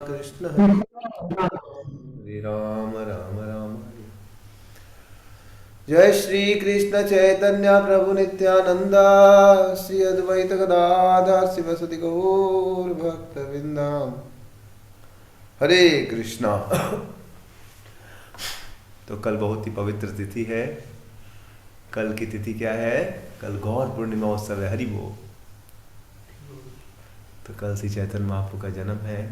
कृष्ण हरे राम राम राम हरे। जय श्री कृष्ण चैतन्य प्रभु नित्यानंद श्री अद्वैत गदाधर शिवसति गौर भक्त वृंदाम हरे कृष्णा। तो कल बहुत ही पवित्र तिथि है। कल की तिथि क्या है? कल गौर पूर्णिमा उत्सव है। हरि बोल। तो कल श्री चैतन्य महाप्रभु का जन्म है।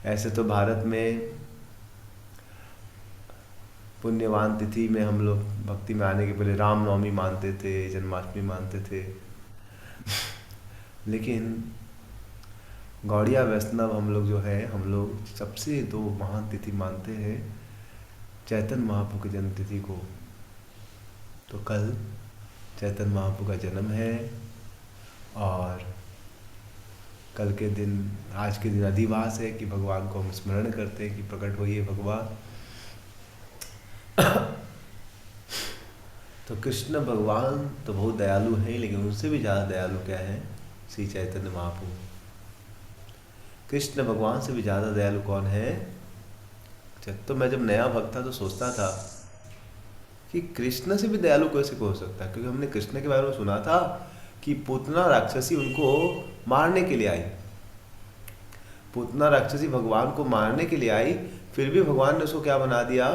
ऐसे तो भारत में पुण्यवान तिथि में हम लोग भक्ति में आने के पहले रामनवमी मानते थे, जन्माष्टमी मानते थे। लेकिन गौड़िया वैष्णव हम लोग जो है, हम लोग सबसे दो महान तिथि मानते हैं चैतन्य महाप्रभु की जन्म तिथि को। तो कल चैतन्य महाप्रभु का जन्म है और कल के दिन, आज के दिन अधिवास है कि भगवान को हम स्मरण करते हैं कि प्रकट होइए भगवान। तो कृष्ण भगवान तो बहुत दयालु हैं, लेकिन उनसे भी ज़्यादा दयालु क्या है? श्री चैतन्य महाप्रभु। कृष्ण भगवान से भी ज़्यादा दयालु कौन है? तो मैं जब नया भक्त था तो सोचता था कि कृष्ण से भी दयालु कैसे हो सकता है, क्योंकि हमने कृष्ण के बारे में सुना था कि पूतना राक्षसी उनको मारने के लिए आई। पूतना राक्षसी भगवान को मारने के लिए आई, फिर भी भगवान ने उसको क्या बना दिया?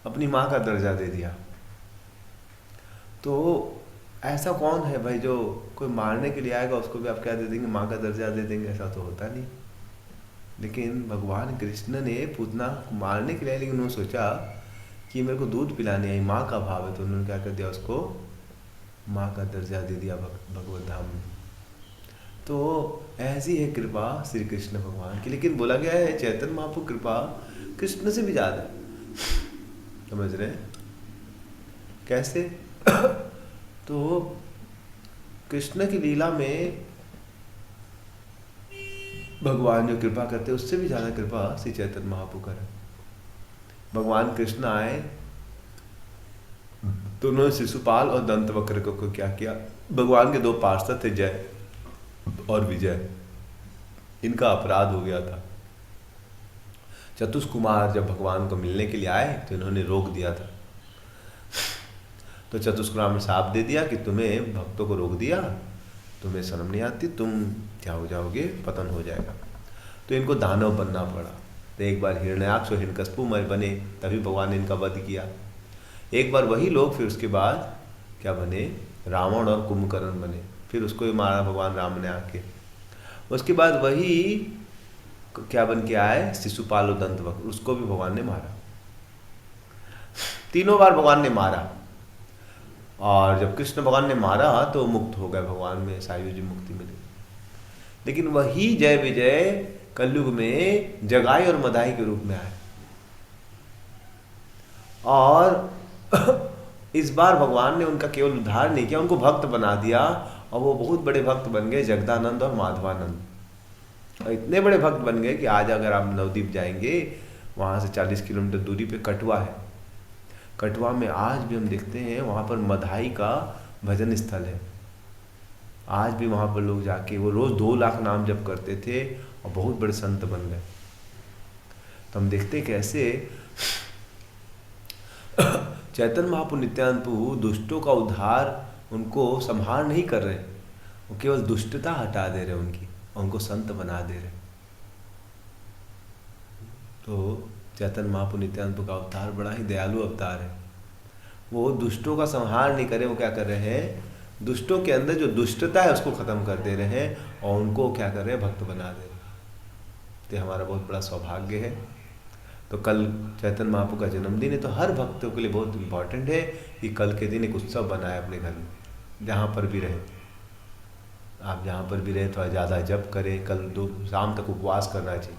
अपनी माँ का दर्जा दे दिया। तो ऐसा कौन है भाई जो कोई मारने के लिए आएगा उसको भी आप क्या दे देंगे? माँ का दर्जा दे देंगे? ऐसा तो होता नहीं। लेकिन भगवान कृष्ण ने पूतना को मारने के लिए, लेकिन उन्होंने सोचा कि मेरे को दूध पिलाने आई, माँ का भाव है, तो उन्होंने क्या कर दिया? उसको माँ का दर्जा दे दिया भगवत धाम में। तो ऐसी है कृपा श्री कृष्ण भगवान की। लेकिन बोला गया है चैतन्य महाप्रभु कृपा कृष्ण से भी ज़्यादा है। समझ रहे हैं कैसे? तो कृष्ण की लीला में भगवान जो कृपा करते उससे भी ज़्यादा कृपा श्री चैतन्य महाप्रभु कर। भगवान कृष्ण आए तो उन्होंने शिशुपाल और दंतवक्र को क्या किया? भगवान के दो पार्षद थे, जय और विजय। इनका अपराध हो गया था। चतुष्कुमार जब भगवान को मिलने के लिए आए तो इन्होंने रोक दिया था। तो चतुष्कुमार ने शाप दे दिया कि तुम्हें भक्तों को रोक दिया, तुम्हें शर्म नहीं आती, तुम क्या हो जाओगे, पतन हो जाएगा। तो इनको दानव बनना पड़ा। तो एक बार हिरण्याक्ष और हिरण्यकशिपु बने, तभी भगवान ने इनका वध किया। एक बार वही लोग फिर उसके बाद क्या बने? रावण और कुंभकर्ण बने। फिर उसको भी मारा भगवान राम ने आके। उसके बाद वही क्या बन के आए? शिशुपाल और दंतवक्र, उसको भी भगवान ने मारा। तीनों बार भगवान ने मारा। और जब कृष्ण भगवान ने मारा तो मुक्त हो गए, भगवान में सायुज्य मुक्ति मिली। लेकिन वही जय विजय कलयुग में जगाई और मदाई के रूप में आए। और इस बार भगवान ने उनका केवल उद्धार नहीं किया, उनको भक्त बना दिया। और वो बहुत बड़े भक्त बन गए, जगदानंद और माधवानंद। और इतने बड़े भक्त बन गए कि आज अगर आप नवद्वीप जाएंगे, वहाँ से 40 किलोमीटर दूरी पे कटवा है। कटवा में आज भी हम देखते हैं वहाँ पर मधाई का भजन स्थल है। आज भी वहाँ पर लोग जाके वो रोज़ 2 लाख नाम जप करते थे और बहुत बड़े संत बन गए। तो हम देखते कैसे चैतन्य महाप्रभु नित्यानंद प्रभु दुष्टों का उद्धार उनको संहार नहीं कर रहे, वो केवल दुष्टता हटा दे रहे उनकी, और उनको संत बना दे रहे। तो चैतन्य महाप्रभु नित्यानंद प्रभु का अवतार बड़ा ही दयालु अवतार है। वो दुष्टों का संहार नहीं करे, वो क्या कर रहे हैं? दुष्टों के अंदर जो दुष्टता है उसको खत्म कर दे रहे हैं और उनको क्या कर रहे हैं? भक्त बना दे रहे हैं। तो हमारा बहुत बड़ा सौभाग्य है। तो कल चैतन्य महाप्रभु का जन्मदिन है, तो हर भक्तों के लिए बहुत इम्पॉर्टेंट है कि कल के दिन एक उत्सव बनाए अपने घर में, जहाँ पर भी रहे। आप जहाँ पर भी रहे थोड़ा ज़्यादा जप करें। कल 2 शाम तक उपवास करना चाहिए।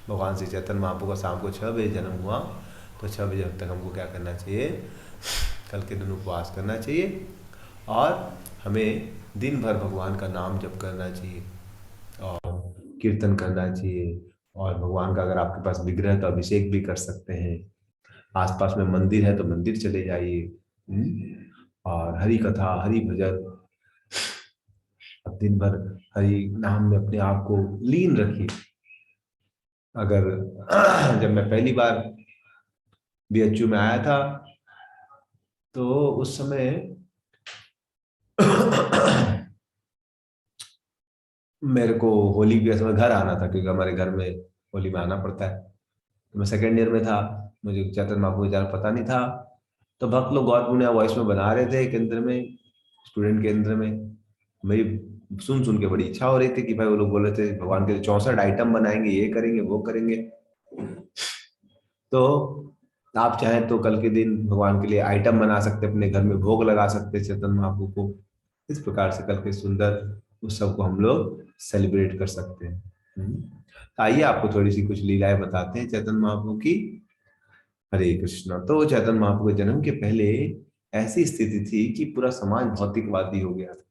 भगवान श्री चैतन्य महाप्रभु का शाम को 6 बजे जन्म हुआ, तो 6 बजे तक हमको क्या करना चाहिए? कल के दिन उपवास करना चाहिए और हमें दिन भर भगवान का नाम जप करना चाहिए और कीर्तन करना चाहिए। और भगवान का अगर आपके पास विग्रह है तो अभिषेक भी कर सकते हैं। आसपास में मंदिर है तो मंदिर चले जाइए। और हरि कथा, हरि भजन, दिन भर हरि नाम में अपने आप को लीन रखिए। अगर जब मैं पहली बार बीएचयू में आया था तो उस समय मेरे को होली के समय घर आना था, क्योंकि हमारे घर में होली में आना पड़ता है। तो मैं सेकेंड ईयर में था, मुझे चैतन्य महाप्रभु को ज़्यादा पता नहीं था। तो भक्त लोग गौर पूर्णिमा वॉइस में बना रहे थे केंद्र में, स्टूडेंट केंद्र में। मेरी सुन सुन के बड़ी इच्छा हो रही थी कि भाई वो लोग बोल रहे थे भगवान के 64 आइटम बनाएंगे, ये करेंगे वो करेंगे। तो आप चाहें तो कल के दिन भगवान के लिए आइटम बना सकते, अपने घर में भोग लगा सकते चैतन्य महाप्रभु को। इस प्रकार से कल के सुंदर उत्सव को हम लोग सेलिब्रेट कर सकते हैं। तो आइए आपको थोड़ी सी कुछ लीलाएं बताते हैं चैतन्य महाप्रभु की। हरे कृष्णा। तो चैतन्य महाप्रभु के जन्म के पहले ऐसी स्थिति थी कि पूरा समाज भौतिकवादी हो गया था।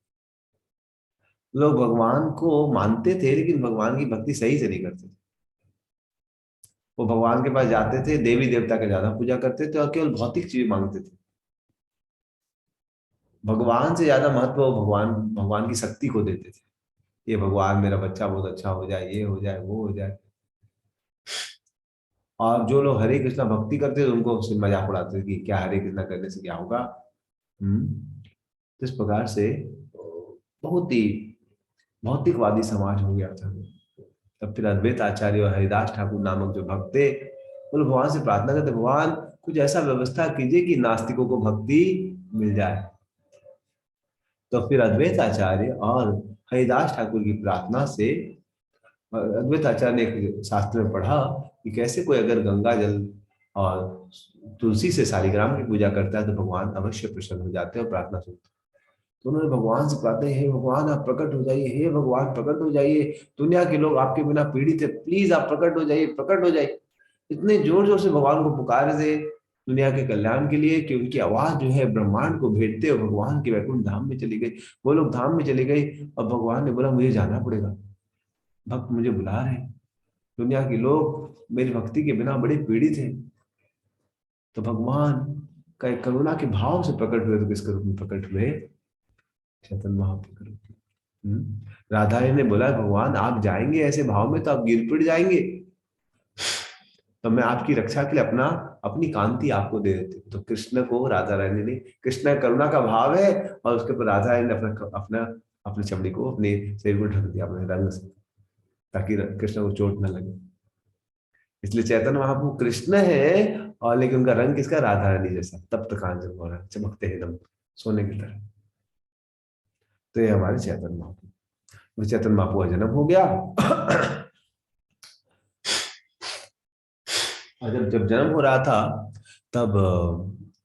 लोग भगवान को मानते थे लेकिन भगवान की भक्ति सही से नहीं करते थे। वो भगवान के पास जाते थे, देवी देवता का ज्यादा पूजा करते थे और केवल भौतिक चीज मांगते थे। भगवान से ज्यादा महत्व वो भगवान भगवान की शक्ति को देते थे। ये भगवान मेरा बच्चा बहुत अच्छा हो जाए, ये हो जाए, वो हो जाए। और जो लोग हरे कृष्णा भक्ति करते थे उनको उससे मजाक उड़ाते थे कि क्या हरे कृष्णा करने से क्या होगा। तो इस प्रकार से बहुत ही भौतिकवादी समाज हो गया था। तब फिर अद्वैत आचार्य और हरिदास ठाकुर नामक जो भक्त थे, वो लोग भगवान से प्रार्थना करते, भगवान कुछ ऐसा व्यवस्था कीजिए कि नास्तिकों को भक्ति मिल जाए। तो फिर अद्वैत आचार्य और हरिदास ठाकुर की प्रार्थना से अद्वैत आचार्य ने एक शास्त्र में पढ़ा कि कैसे कोई अगर गंगा जल और तुलसी से शालिग्राम की पूजा करता है तो भगवान अवश्य प्रसन्न हो जाते हैं और प्रार्थना सुनते हैं। तो उन्होंने भगवान से प्रार्थना, हे भगवान आप प्रकट हो जाइए, हे भगवान प्रकट हो जाइए, दुनिया के लोग आपके बिना पीड़ित है, प्लीज आप प्रकट हो जाइए, प्रकट हो जाइए। इतने जोर जोर से भगवान को पुकार थे दुनिया के कल्याण के लिए कि उनकी आवाज जो है ब्रह्मांड को भेदते हुए भगवान के वैकुंठ धाम में चली गई। वो लोग धाम में चले गए और भगवान ने बोला मुझे जाना पड़ेगा, भक्त मुझे बुला रहे हैं, दुनिया के लोग मेरी भक्ति के बिना बड़े पीड़ित हैं। तो भगवान का एक करुणा के भाव से प्रकट हुए। तो किसके रूप में प्रकट हुए? चैतन्य महाप्रभु के रूप में। राधा रानी ने बोला भगवान आप जाएंगे ऐसे भाव में तो आप गिर पड़ जाएंगे, तो मैं आपकी रक्षा के लिए अपना अपनी कांति आपको दे देती हूँ। तो कृष्ण को राधा रानी ने, कृष्ण करुणा का भाव है और उसके ऊपर राधा रानी ने अपना अपना अपनी चमड़ी को, अपने शरीर को ढक दिया अपने रंग से, ताकि कृष्ण को चोट न लगे। इसलिए चैतन्य महाप्रभु कृष्ण है और लेकिन उनका रंग किसका? राधा रानी जैसा, तप्त कांचन हो रहा है, चमकते हैं एकदम सोने की तरह। तो ये हमारे चैतन्य महाप्रभु। चैतन्य महाप्रभु का जन्म हो गया। और जब जब जन्म हो रहा था तब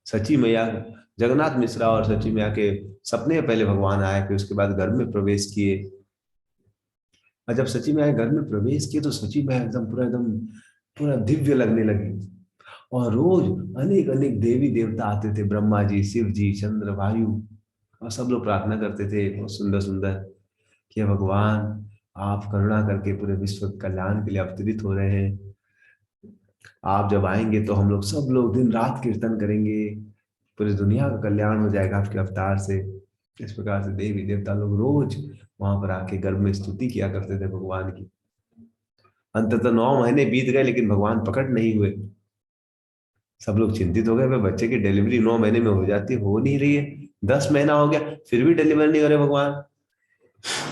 सची मैया, जगन्नाथ मिश्रा और सची मैया के सपने में पहले भगवान आए, फिर उसके बाद घर में प्रवेश किए। और जब सची मैया घर में प्रवेश किए तो सची मैया एकदम पूरा दिव्य लगने लगी। और रोज अनेक अनेक देवी देवता आते थे, ब्रह्मा जी, शिव जी, चंद्र, वायु, और सब लोग प्रार्थना करते थे बहुत सुंदर सुंदर कि भगवान आप करुणा करके पूरे विश्व कल्याण के लिए अवतरित हो रहे हैं। आप जब आएंगे तो हम लोग सब लोग दिन रात कीर्तन करेंगे, पूरी दुनिया का कल्याण हो जाएगा आपके अवतार से। इस प्रकार से देवी देवता लोग रोज वहां पर आके गर्भ में स्तुति किया करते थे भगवान की। अंततः 9 महीने बीत गए लेकिन भगवान प्रकट नहीं हुए। सब लोग चिंतित हो गए, भाई बच्चे की डिलीवरी 9 महीने में हो जाती, हो नहीं रही है। 10 महीना हो गया फिर भी डिलीवर नहीं हो रहे भगवान।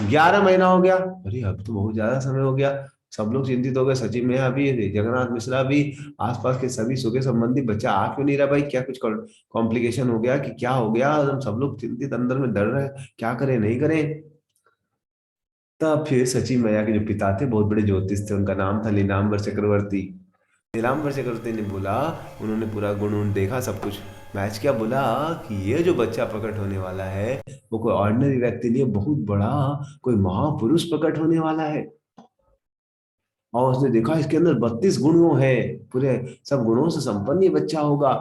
11 महीना हो गया, अरे अब तो बहुत ज्यादा समय हो गया। सब लोग चिंतित हो गए, सचिव मैया भी, जगन्नाथ मिश्रा भी, आसपास के सभी सुखे संबंधी, बच्चा आ क्यों नहीं रहा भाई, क्या कुछ कॉम्प्लिकेशन हो गया कि क्या हो गया? हम सब लोग चिंतित अंदर में डर रहे, क्या करें नहीं करें। तब फिर सचिव मैया के जो पिता थे बहुत बड़े ज्योतिष थे, उनका नाम था नीलांबर चक्रवर्ती। नीलांबर चक्रवर्ती ने बोला, उन्होंने पूरा गुण उन देखा सब कुछ मैच किया, बोला कि ये जो बच्चा प्रकट होने वाला है वो कोई ऑर्डिनरी व्यक्ति नहीं है, बहुत बड़ा कोई महापुरुष प्रकट होने वाला है। और उसने देखा इसके अंदर 32 गुण है, पूरे सब गुणों से संपन्न ये बच्चा होगा।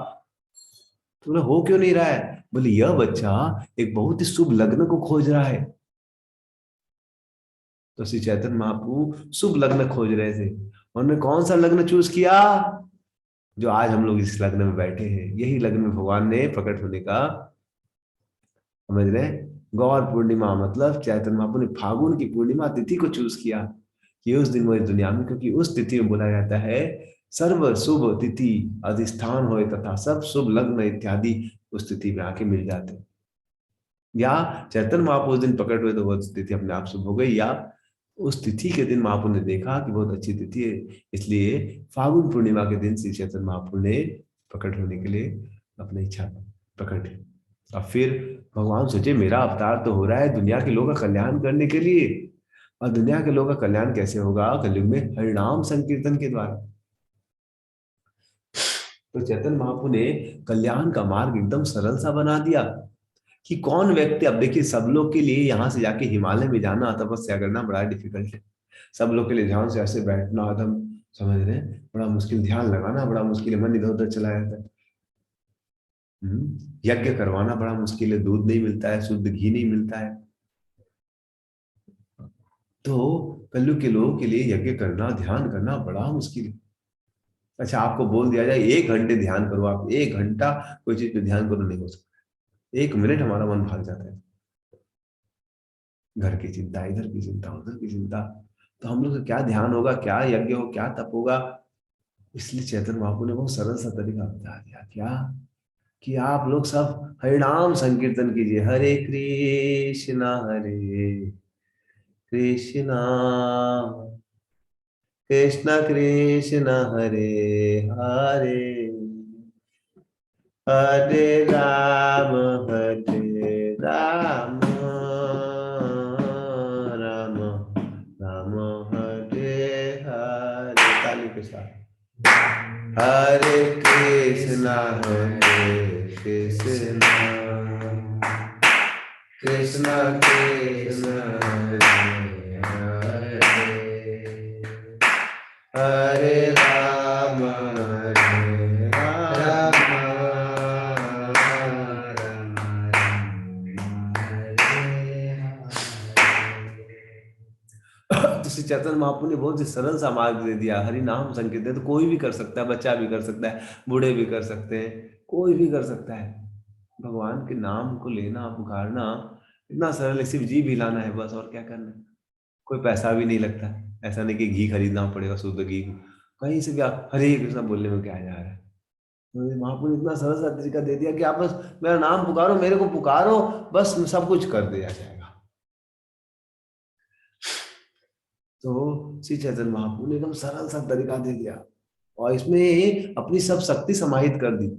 तो बोला हो क्यों नहीं रहा है? बोले यह बच्चा एक बहुत ही शुभ लग्न को खोज रहा है। तो श्री चैतन्य महाप्रभु शुभ लग्न खोज रहे थे। उन्होंने कौन सा लग्न चूज किया? जो आज हम लोग इस लग्न में बैठे हैं, यही लग्न में भगवान ने प्रकट होने का, समझ रहे, गौर पूर्णिमा मतलब चैतन्य महाप्रभु ने फागुन की पूर्णिमा तिथि को चूज किया कि उस दिन वो इस दुनिया में, क्योंकि उस तिथि में बोला जाता है सर्व शुभ तिथि अधिष्ठान होए तथा सब शुभ लग्न इत्यादि उस तिथि में आके मिल जाते हैं। या चैतन्य महाप्रभु उस दिन प्रकट हुए तो वो तिथि अपने आप शुभ हो गई, या उस तिथि के दिन महाप्रभु ने देखा कि बहुत अच्छी तिथि है, इसलिए फागुन पूर्णिमा के दिन श्री चैतन्य महाप्रभु ने प्रकट होने के लिए अपनी इच्छा प्रकट की। और फिर भगवान सोचे मेरा अवतार तो हो रहा है दुनिया के लोगों का कल्याण करने के लिए, और दुनिया के लोगों का कल्याण कैसे होगा? कलयुग में हरिनाम संकीर्तन के द्वारा। तो चैतन्य महाप्रभु ने कल्याण का मार्ग एकदम सरल सा बना दिया कि कौन व्यक्ति, अब देखिए सब लोग के लिए यहाँ से जाके हिमालय में जाना तपस्या करना बड़ा डिफिकल्ट है। सब लोग के लिए ध्यान से ऐसे बैठना एकदम, समझ रहे हैं, बड़ा मुश्किल, ध्यान लगाना बड़ा मुश्किल है, मन इधर उधर चला जाता है। यज्ञ करवाना बड़ा मुश्किल है, दूध नहीं मिलता है, शुद्ध घी नहीं मिलता है। तो कलयुग के लोगों के लिए यज्ञ करना, ध्यान करना बड़ा मुश्किल है। अच्छा, आपको बोल दिया जाए 1 घंटे ध्यान करो, आप 1 घंटा कोई चीज पे ध्यान करो, नहीं हो सकता। 1 मिनट हमारा मन भाग जाता है, घर की चिंता, इधर की चिंता, उधर की चिंता। तो हम लोग का क्या ध्यान होगा, क्या यज्ञ हो, क्या तप होगा? इसलिए चैतन्य महाप्रभु ने बहुत सरल सा तरीका बता दिया, क्या कि आप लोग सब हरिनाम संकीर्तन कीजिए, हरे कृष्णा कृष्ण कृष्ण हरे हरे, हरे राम राम राम राम हरे हरे। ताली के साथ हरे कृष्णा कृष्णा कृष्ण हरे राम तो श्री चैतन्य महाप्रभु ने बहुत ही सरल सा मार्ग दे दिया। हरि नाम संकीर्तन तो कोई भी कर सकता है, बच्चा भी कर सकता है, बूढ़े भी कर सकते हैं, कोई भी कर सकता है। भगवान के नाम को लेना, पुकारना इतना सरल है, सिर्फ जी भी लाना है बस, और क्या करना है। कोई पैसा भी नहीं लगता, ऐसा नहीं कि घी खरीदना पड़ेगा, शुद्ध घी कहीं से भी आप हरे कृष्णा बोलने में क्या जा रहा है। तो महाप्रभु ने इतना सरल सा तरीका दे दिया कि आप बस मेरा नाम पुकारो, मेरे को पुकारो, बस सब कुछ कर दिया जाएगा। तो श्री चैतन्य महाप्रभु ने एकदम सरल सा तरीका दे दिया, और इसमें अपनी सब शक्ति समाहित कर दी।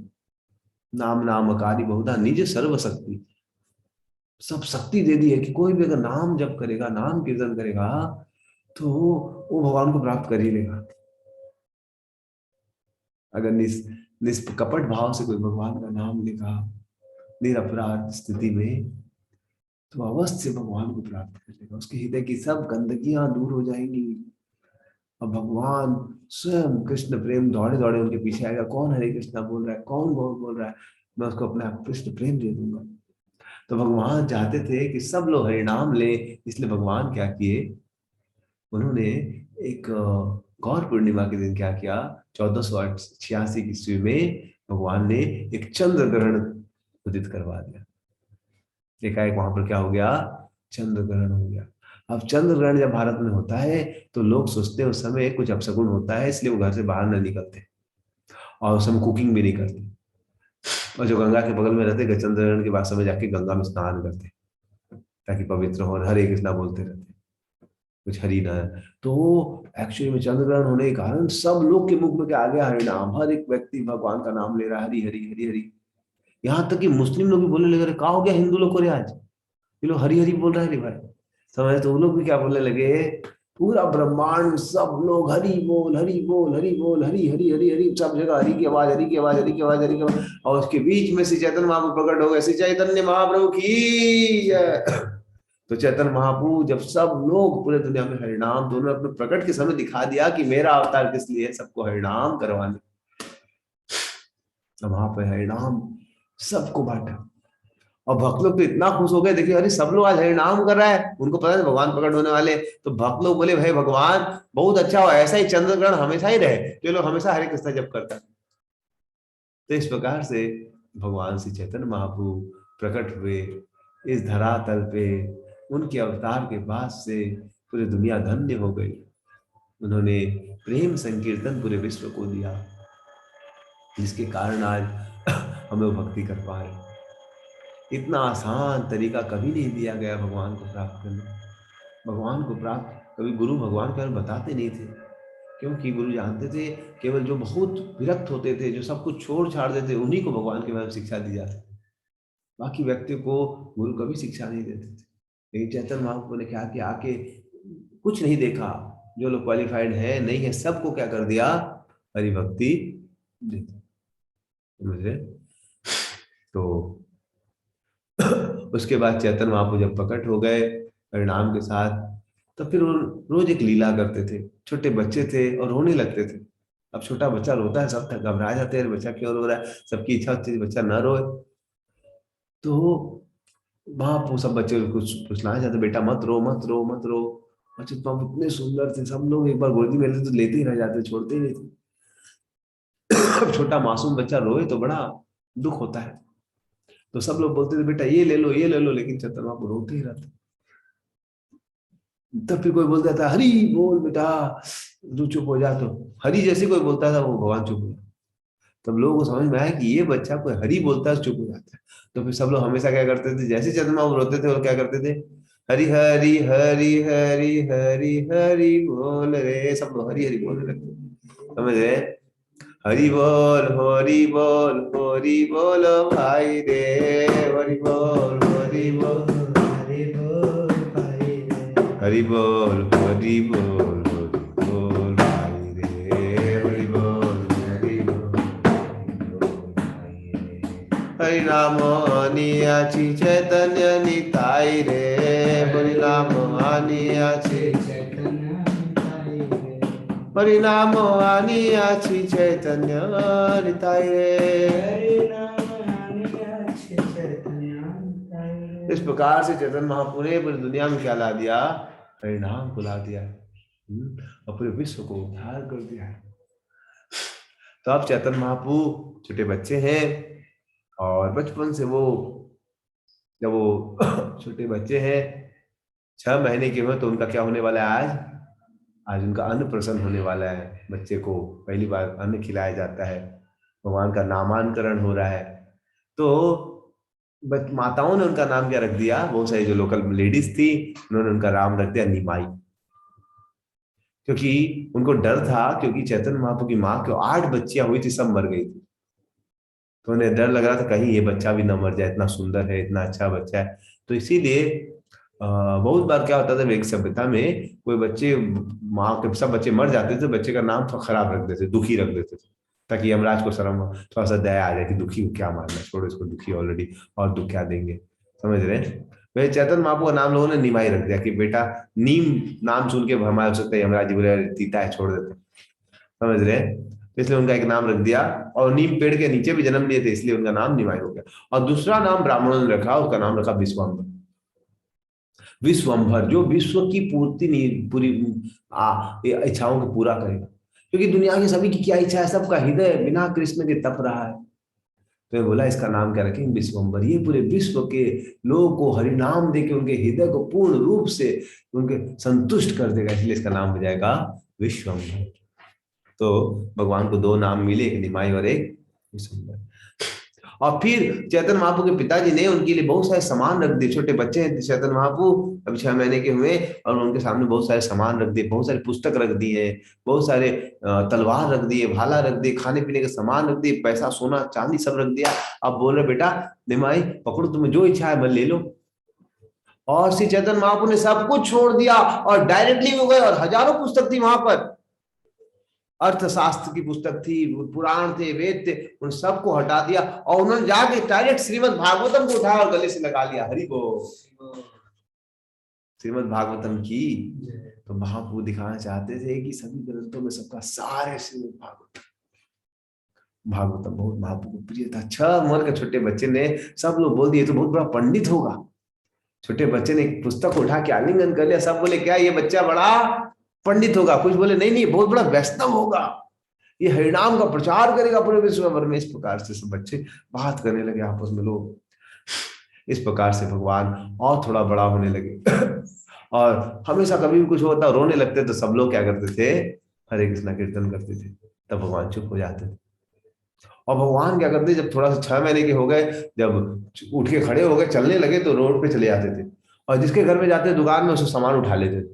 नाम नामकारी बहुधा निज सर्व शक्ति, सब शक्ति दे दी है कि कोई भी अगर नाम जप करेगा, नाम कीर्तन करेगा, तो वो भगवान को प्राप्त कर ही लेगा। अगर निष्कपट भाव से कोई भगवान का नाम लेगा निरपराध स्थिति में, तो अवश्य भगवान को प्राप्त कर लेगा। उसके हृदय की सब गंदगियां दूर हो जाएंगी, और भगवान स्वयं कृष्ण प्रेम दौड़े दौड़े उनके पीछे आएगा। कौन हरे कृष्णा बोल रहा है, कौन गौर बोल रहा है, मैं उसको अपने आप कृष्ण प्रेम दे दूंगा। तो भगवान चाहते थे कि सब लोग हरि नाम ले, इसलिए भगवान क्या किए, उन्होंने एक गौर पूर्णिमा के दिन क्या किया, 1486 ईस्वी में भगवान ने एक चंद्र ग्रहण उदित करवा दिया। एकाएक वहां पर क्या हो गया, चंद्र ग्रहण हो गया। अब चंद्र ग्रहण जब भारत में होता है तो लोग सोचते हैं उस समय कुछ अपशगुन होता है, इसलिए वो घर से बाहर न निकलते, और उस समय कुकिंग भी नहीं करते, और जो गंगा के बगल में रहते चंद्र ग्रहण के बाद समय जाके गंगा में स्नान करते ताकि पवित्र हो, और हरे कृष्णा बोलते रहते, कुछ हरि ना। तो एक्चुअली में चंद्र ग्रहण होने के कारण सब लोग के मुख में क्या आ गया, हरि नाम। हर एक व्यक्ति भगवान का नाम ले रहा है, हरि हरि हरि हरि। यहाँ तक कि मुस्लिम लोग भी बोलने लगे, क्या हो गया हिंदू लोग को रे, आज ये लोग हरि हरि बोल रहे हैं रे भाई। समझ, तो वो लोग भी क्या बोलने लगे, पूरा ब्रह्मांड सब लोग हरि बोल हरि बोल हरि बोल, हरि हरि हरि हरि, सब जगह हरि की आवाज, हरि की आवाज, हरि की आवाज, हरि की आवाज। और उसके बीच में श्री चैतन्य महाप्रभु प्रकट हो गए। श्री चैतन्य महाप्रभु की जय। तो चैतन्य महाप्रभु जब सब लोग पूरे दुनिया में हरिनाम, दोनों अपने प्रकट के समय दिखा दिया कि मेरा अवतार किस लिए है, सबको हरिनाम करवाने। तो वहां पर हरिनाम सबको बांटा, और भक्त लोग तो इतना खुश हो गए, देखिए अरे सब लोग आज हरिनाम कर रहा है, उनको पता है भगवान प्रकट होने वाले। तो भक्त लोग बोले भाई भगवान बहुत अच्छा हो, ऐसा ही चंद्र ग्रहण हमेशा ही रहे, जो लोग हमेशा हरे कृष्ण जप करता है। तो इस प्रकार से भगवान श्री चैतन्य महाप्रभु प्रकट हुए, इस धरातल पे उनके अवतार के बाद से पूरी दुनिया धन्य हो गई। उन्होंने प्रेम संकीर्तन पूरे विश्व को दिया, जिसके कारण आज हमें वो भक्ति कर पा रहे। इतना आसान तरीका कभी नहीं दिया गया भगवान को प्राप्त करने। भगवान को प्राप्त कभी गुरु भगवान के बारे में बताते नहीं थे, क्योंकि गुरु जानते थे केवल जो बहुत विरक्त होते थे, जो सब कुछ छोड़ छाड़ देते, उन्हीं को भगवान के बारे में शिक्षा दी जाती थी। बाकी व्यक्ति को गुरु कभी शिक्षा नहीं देते थे। लेकिन चैतन्य महाप्रभु ने क्या किया, आके कुछ नहीं देखा, जो लोग क्वालिफाइड है नहीं है सबको क्या कर दिया, हरि भक्ति दे दी। समझ रहे? तो उसके बाद चैतन्य महाप्रभु जब प्रकट हो गए परिणाम के साथ, तो फिर वो रोज एक लीला करते थे। छोटे बच्चे थे और रोने लगते थे। अब छोटा बच्चा रोता है, सब घबरा जाते हैं, बच्चा क्यों रो रहा है, सबकी इच्छा होती है बच्चा न रोए। तो वहां सब बच्चे कुछ फुसलाए जाते, बेटा मत रो मत रो मत रो। बच्चे तो अब इतने सुंदर थे, सब लोग एक बार गोदी में लेते तो लेते ही रह जाते, छोड़ते ही नहीं थे। अब छोटा मासूम बच्चा रोए तो बड़ा दुख होता है, तो सब लोग बोलते थे बेटा ये ले लो ये ले लो, लेकिन चैतन्य महाप्रभु रोते ही रहते। तब फिर कोई बोलता था हरी बोल बेटा, जो चुप हो जा, तो हरी जैसे कोई बोलता था वो भगवान चुप हो जाता। तब लोगों को समझ में आया कि ये बच्चा कोई हरी बोलता है चुप हो जाता है। तो फिर सब लोग हमेशा क्या करते थे, जैसे चैतन्य महाप्रभु रोते थे वो क्या करते थे, हरी हरी हरी हरी हरी हरी बोल रे, सब लोग हरी हरी बोलने लगते। समझ रहे? हरि बोल हरि बोल हरि बोलो भाई रे, हरि बोल हरि बोल हरि बोल भाई रे, हरि बोल हरि बोल हरि बोल भाई रे, हरि बोल हरि बोल भाई रे। हरि नाम आनियाची चैतन्य निताई रे, हरि नाम आनियाची हरिनाम आनियाछि चैतन्य निताय रे। इस प्रकार से चैतन्य महाप्रभु ने पूरी दुनिया में क्या ला दिया, हरिनाम को ला दिया, और पूरे विश्व को उद्धार कर दिया। तो अब चैतन्य महाप्रभु छोटे बच्चे हैं, और बचपन से वो जब वो छोटे बच्चे हैं 6 महीने के हुए, तो उनका क्या होने वाला है, आज उनका अन्न प्रसन्न होने वाला है। बच्चे को पहली बार अन्न खिलाया जाता है, भगवान का नामांकरण हो रहा है। तो माताओं ने उनका नाम क्या रख दिया, बहुत सारी जो लोकल लेडीज थी उन्होंने उनका नाम रख दिया निमाई, क्योंकि उनको डर था, क्योंकि चैतन्य महाप्रभु की माँ को 8 बच्चियां हुई थी, सब मर गई थी। तो उन्हें डर लग रहा था कहीं ये बच्चा भी ना मर जाए, इतना सुंदर है इतना अच्छा बच्चा है। तो इसीलिए बहुत बार क्या होता था एक सभ्यता में, कोई बच्चे माँ के सब बच्चे मर जाते थे, बच्चे का नाम थोड़ा खराब रख देते, दुखी रख देते थे, ताकि यमराज को शर्म थोड़ा सा दया आ जाए कि दुखी को क्या मारना, छोड़ो इसको, दुखी ऑलरेडी और दुख क्या देंगे। समझ रहे? वही चैतन्य महाप्रभु का नाम लोगों ने निमाई रख दिया कि बेटा नीम नाम सुन के हमारे हो सकता है यमराज जी बोले तीता है छोड़ देते। समझ रहे? तो इसलिए उनका एक नाम रख दिया, और नीम पेड़ के नीचे भी जन्म लिए थे इसलिए उनका नाम निमाई हो गया। और दूसरा नाम ब्राह्मणों ने रखा, उसका नाम रखा विश्वाम्बर। विश्वम्भर, जो विश्व की पूर्ति नहीं पूरी इच्छाओं को पूरा करेगा, क्योंकि दुनिया की सभी की क्या इच्छा है, सबका हृदय बिना कृष्ण के तप रहा है। तो बोला इसका नाम क्या रखेंगे, विश्वम्भर। ये पूरे विश्व के लोगों को हरि नाम देके उनके हृदय को पूर्ण रूप से उनके संतुष्ट कर देगा, इसलिए इसका नाम हो जाएगा विश्वम्भर। तो भगवान को 2 नाम मिले, एक निमाई और एक विश्वम्भर। और फिर चैतन्य महाप्रभु के पिताजी ने उनके लिए बहुत सारे सामान रख दिए। छोटे बच्चे हैं चैतन्य महाप्रभु, अभी 6 महीने के हुए, और उनके सामने बहुत सारे सामान रख दिए, बहुत सारे पुस्तक रख दिए, बहुत सारे तलवार रख दिए, भाला रख दिए, खाने पीने के सामान रख दिए, पैसा सोना चांदी सब रख दिया। अब बोल रहे बेटा निमाई पकड़ो, तुम्हें जो इच्छा है मैं ले लो। और श्री चैतन्य महाप्रभु ने सब कुछ छोड़ दिया और डायरेक्टली हो गए, और हजारों पुस्तक थी वहां पर, अर्थशास्त्र की पुस्तक थी, पुराण थे, वेद थे, उन सबको हटा दिया, और उन्होंने जाके डायरेक्ट श्रीमद् भागवतम को उठाया और गले से लगा लिया। हरि बोल, श्रीमद् भागवतम की। तो महाप्रभु दिखाना चाहते थे कि सभी ग्रंथों में सबका सार है श्रीमद् भागवतम। भागवतम बहुत महाप्रभु को प्रिय था। 6 उम्र के छोटे बच्चे ने, सब लोग बोल दिए तो बहुत बड़ा पंडित होगा। छोटे बच्चे ने एक पुस्तक उठा के आलिंगन कर लिया, सब बोले क्या ये बच्चा बड़ा पंडित होगा, कुछ बोले नहीं नहीं बहुत बड़ा वैष्णव होगा, ये हरिनाम का प्रचार करेगा पूरे विश्व भर में। इस प्रकार से सब बच्चे बात करने लगे आपस में लोग। इस प्रकार से भगवान और थोड़ा बड़ा होने लगे। और हमेशा कभी भी कुछ होता रोने लगते तो सब लोग क्या करते थे, हरे कृष्णा कीर्तन करते थे, तब भगवान चुप हो जाते थे। और भगवान क्या करते, जब थोड़ा सा 6 महीने के हो गए, जब उठ के खड़े हो गए चलने लगे, तो रोड पे चले जाते थे, और जिसके घर में जाते दुकान में उसको सामान उठा लेते थे,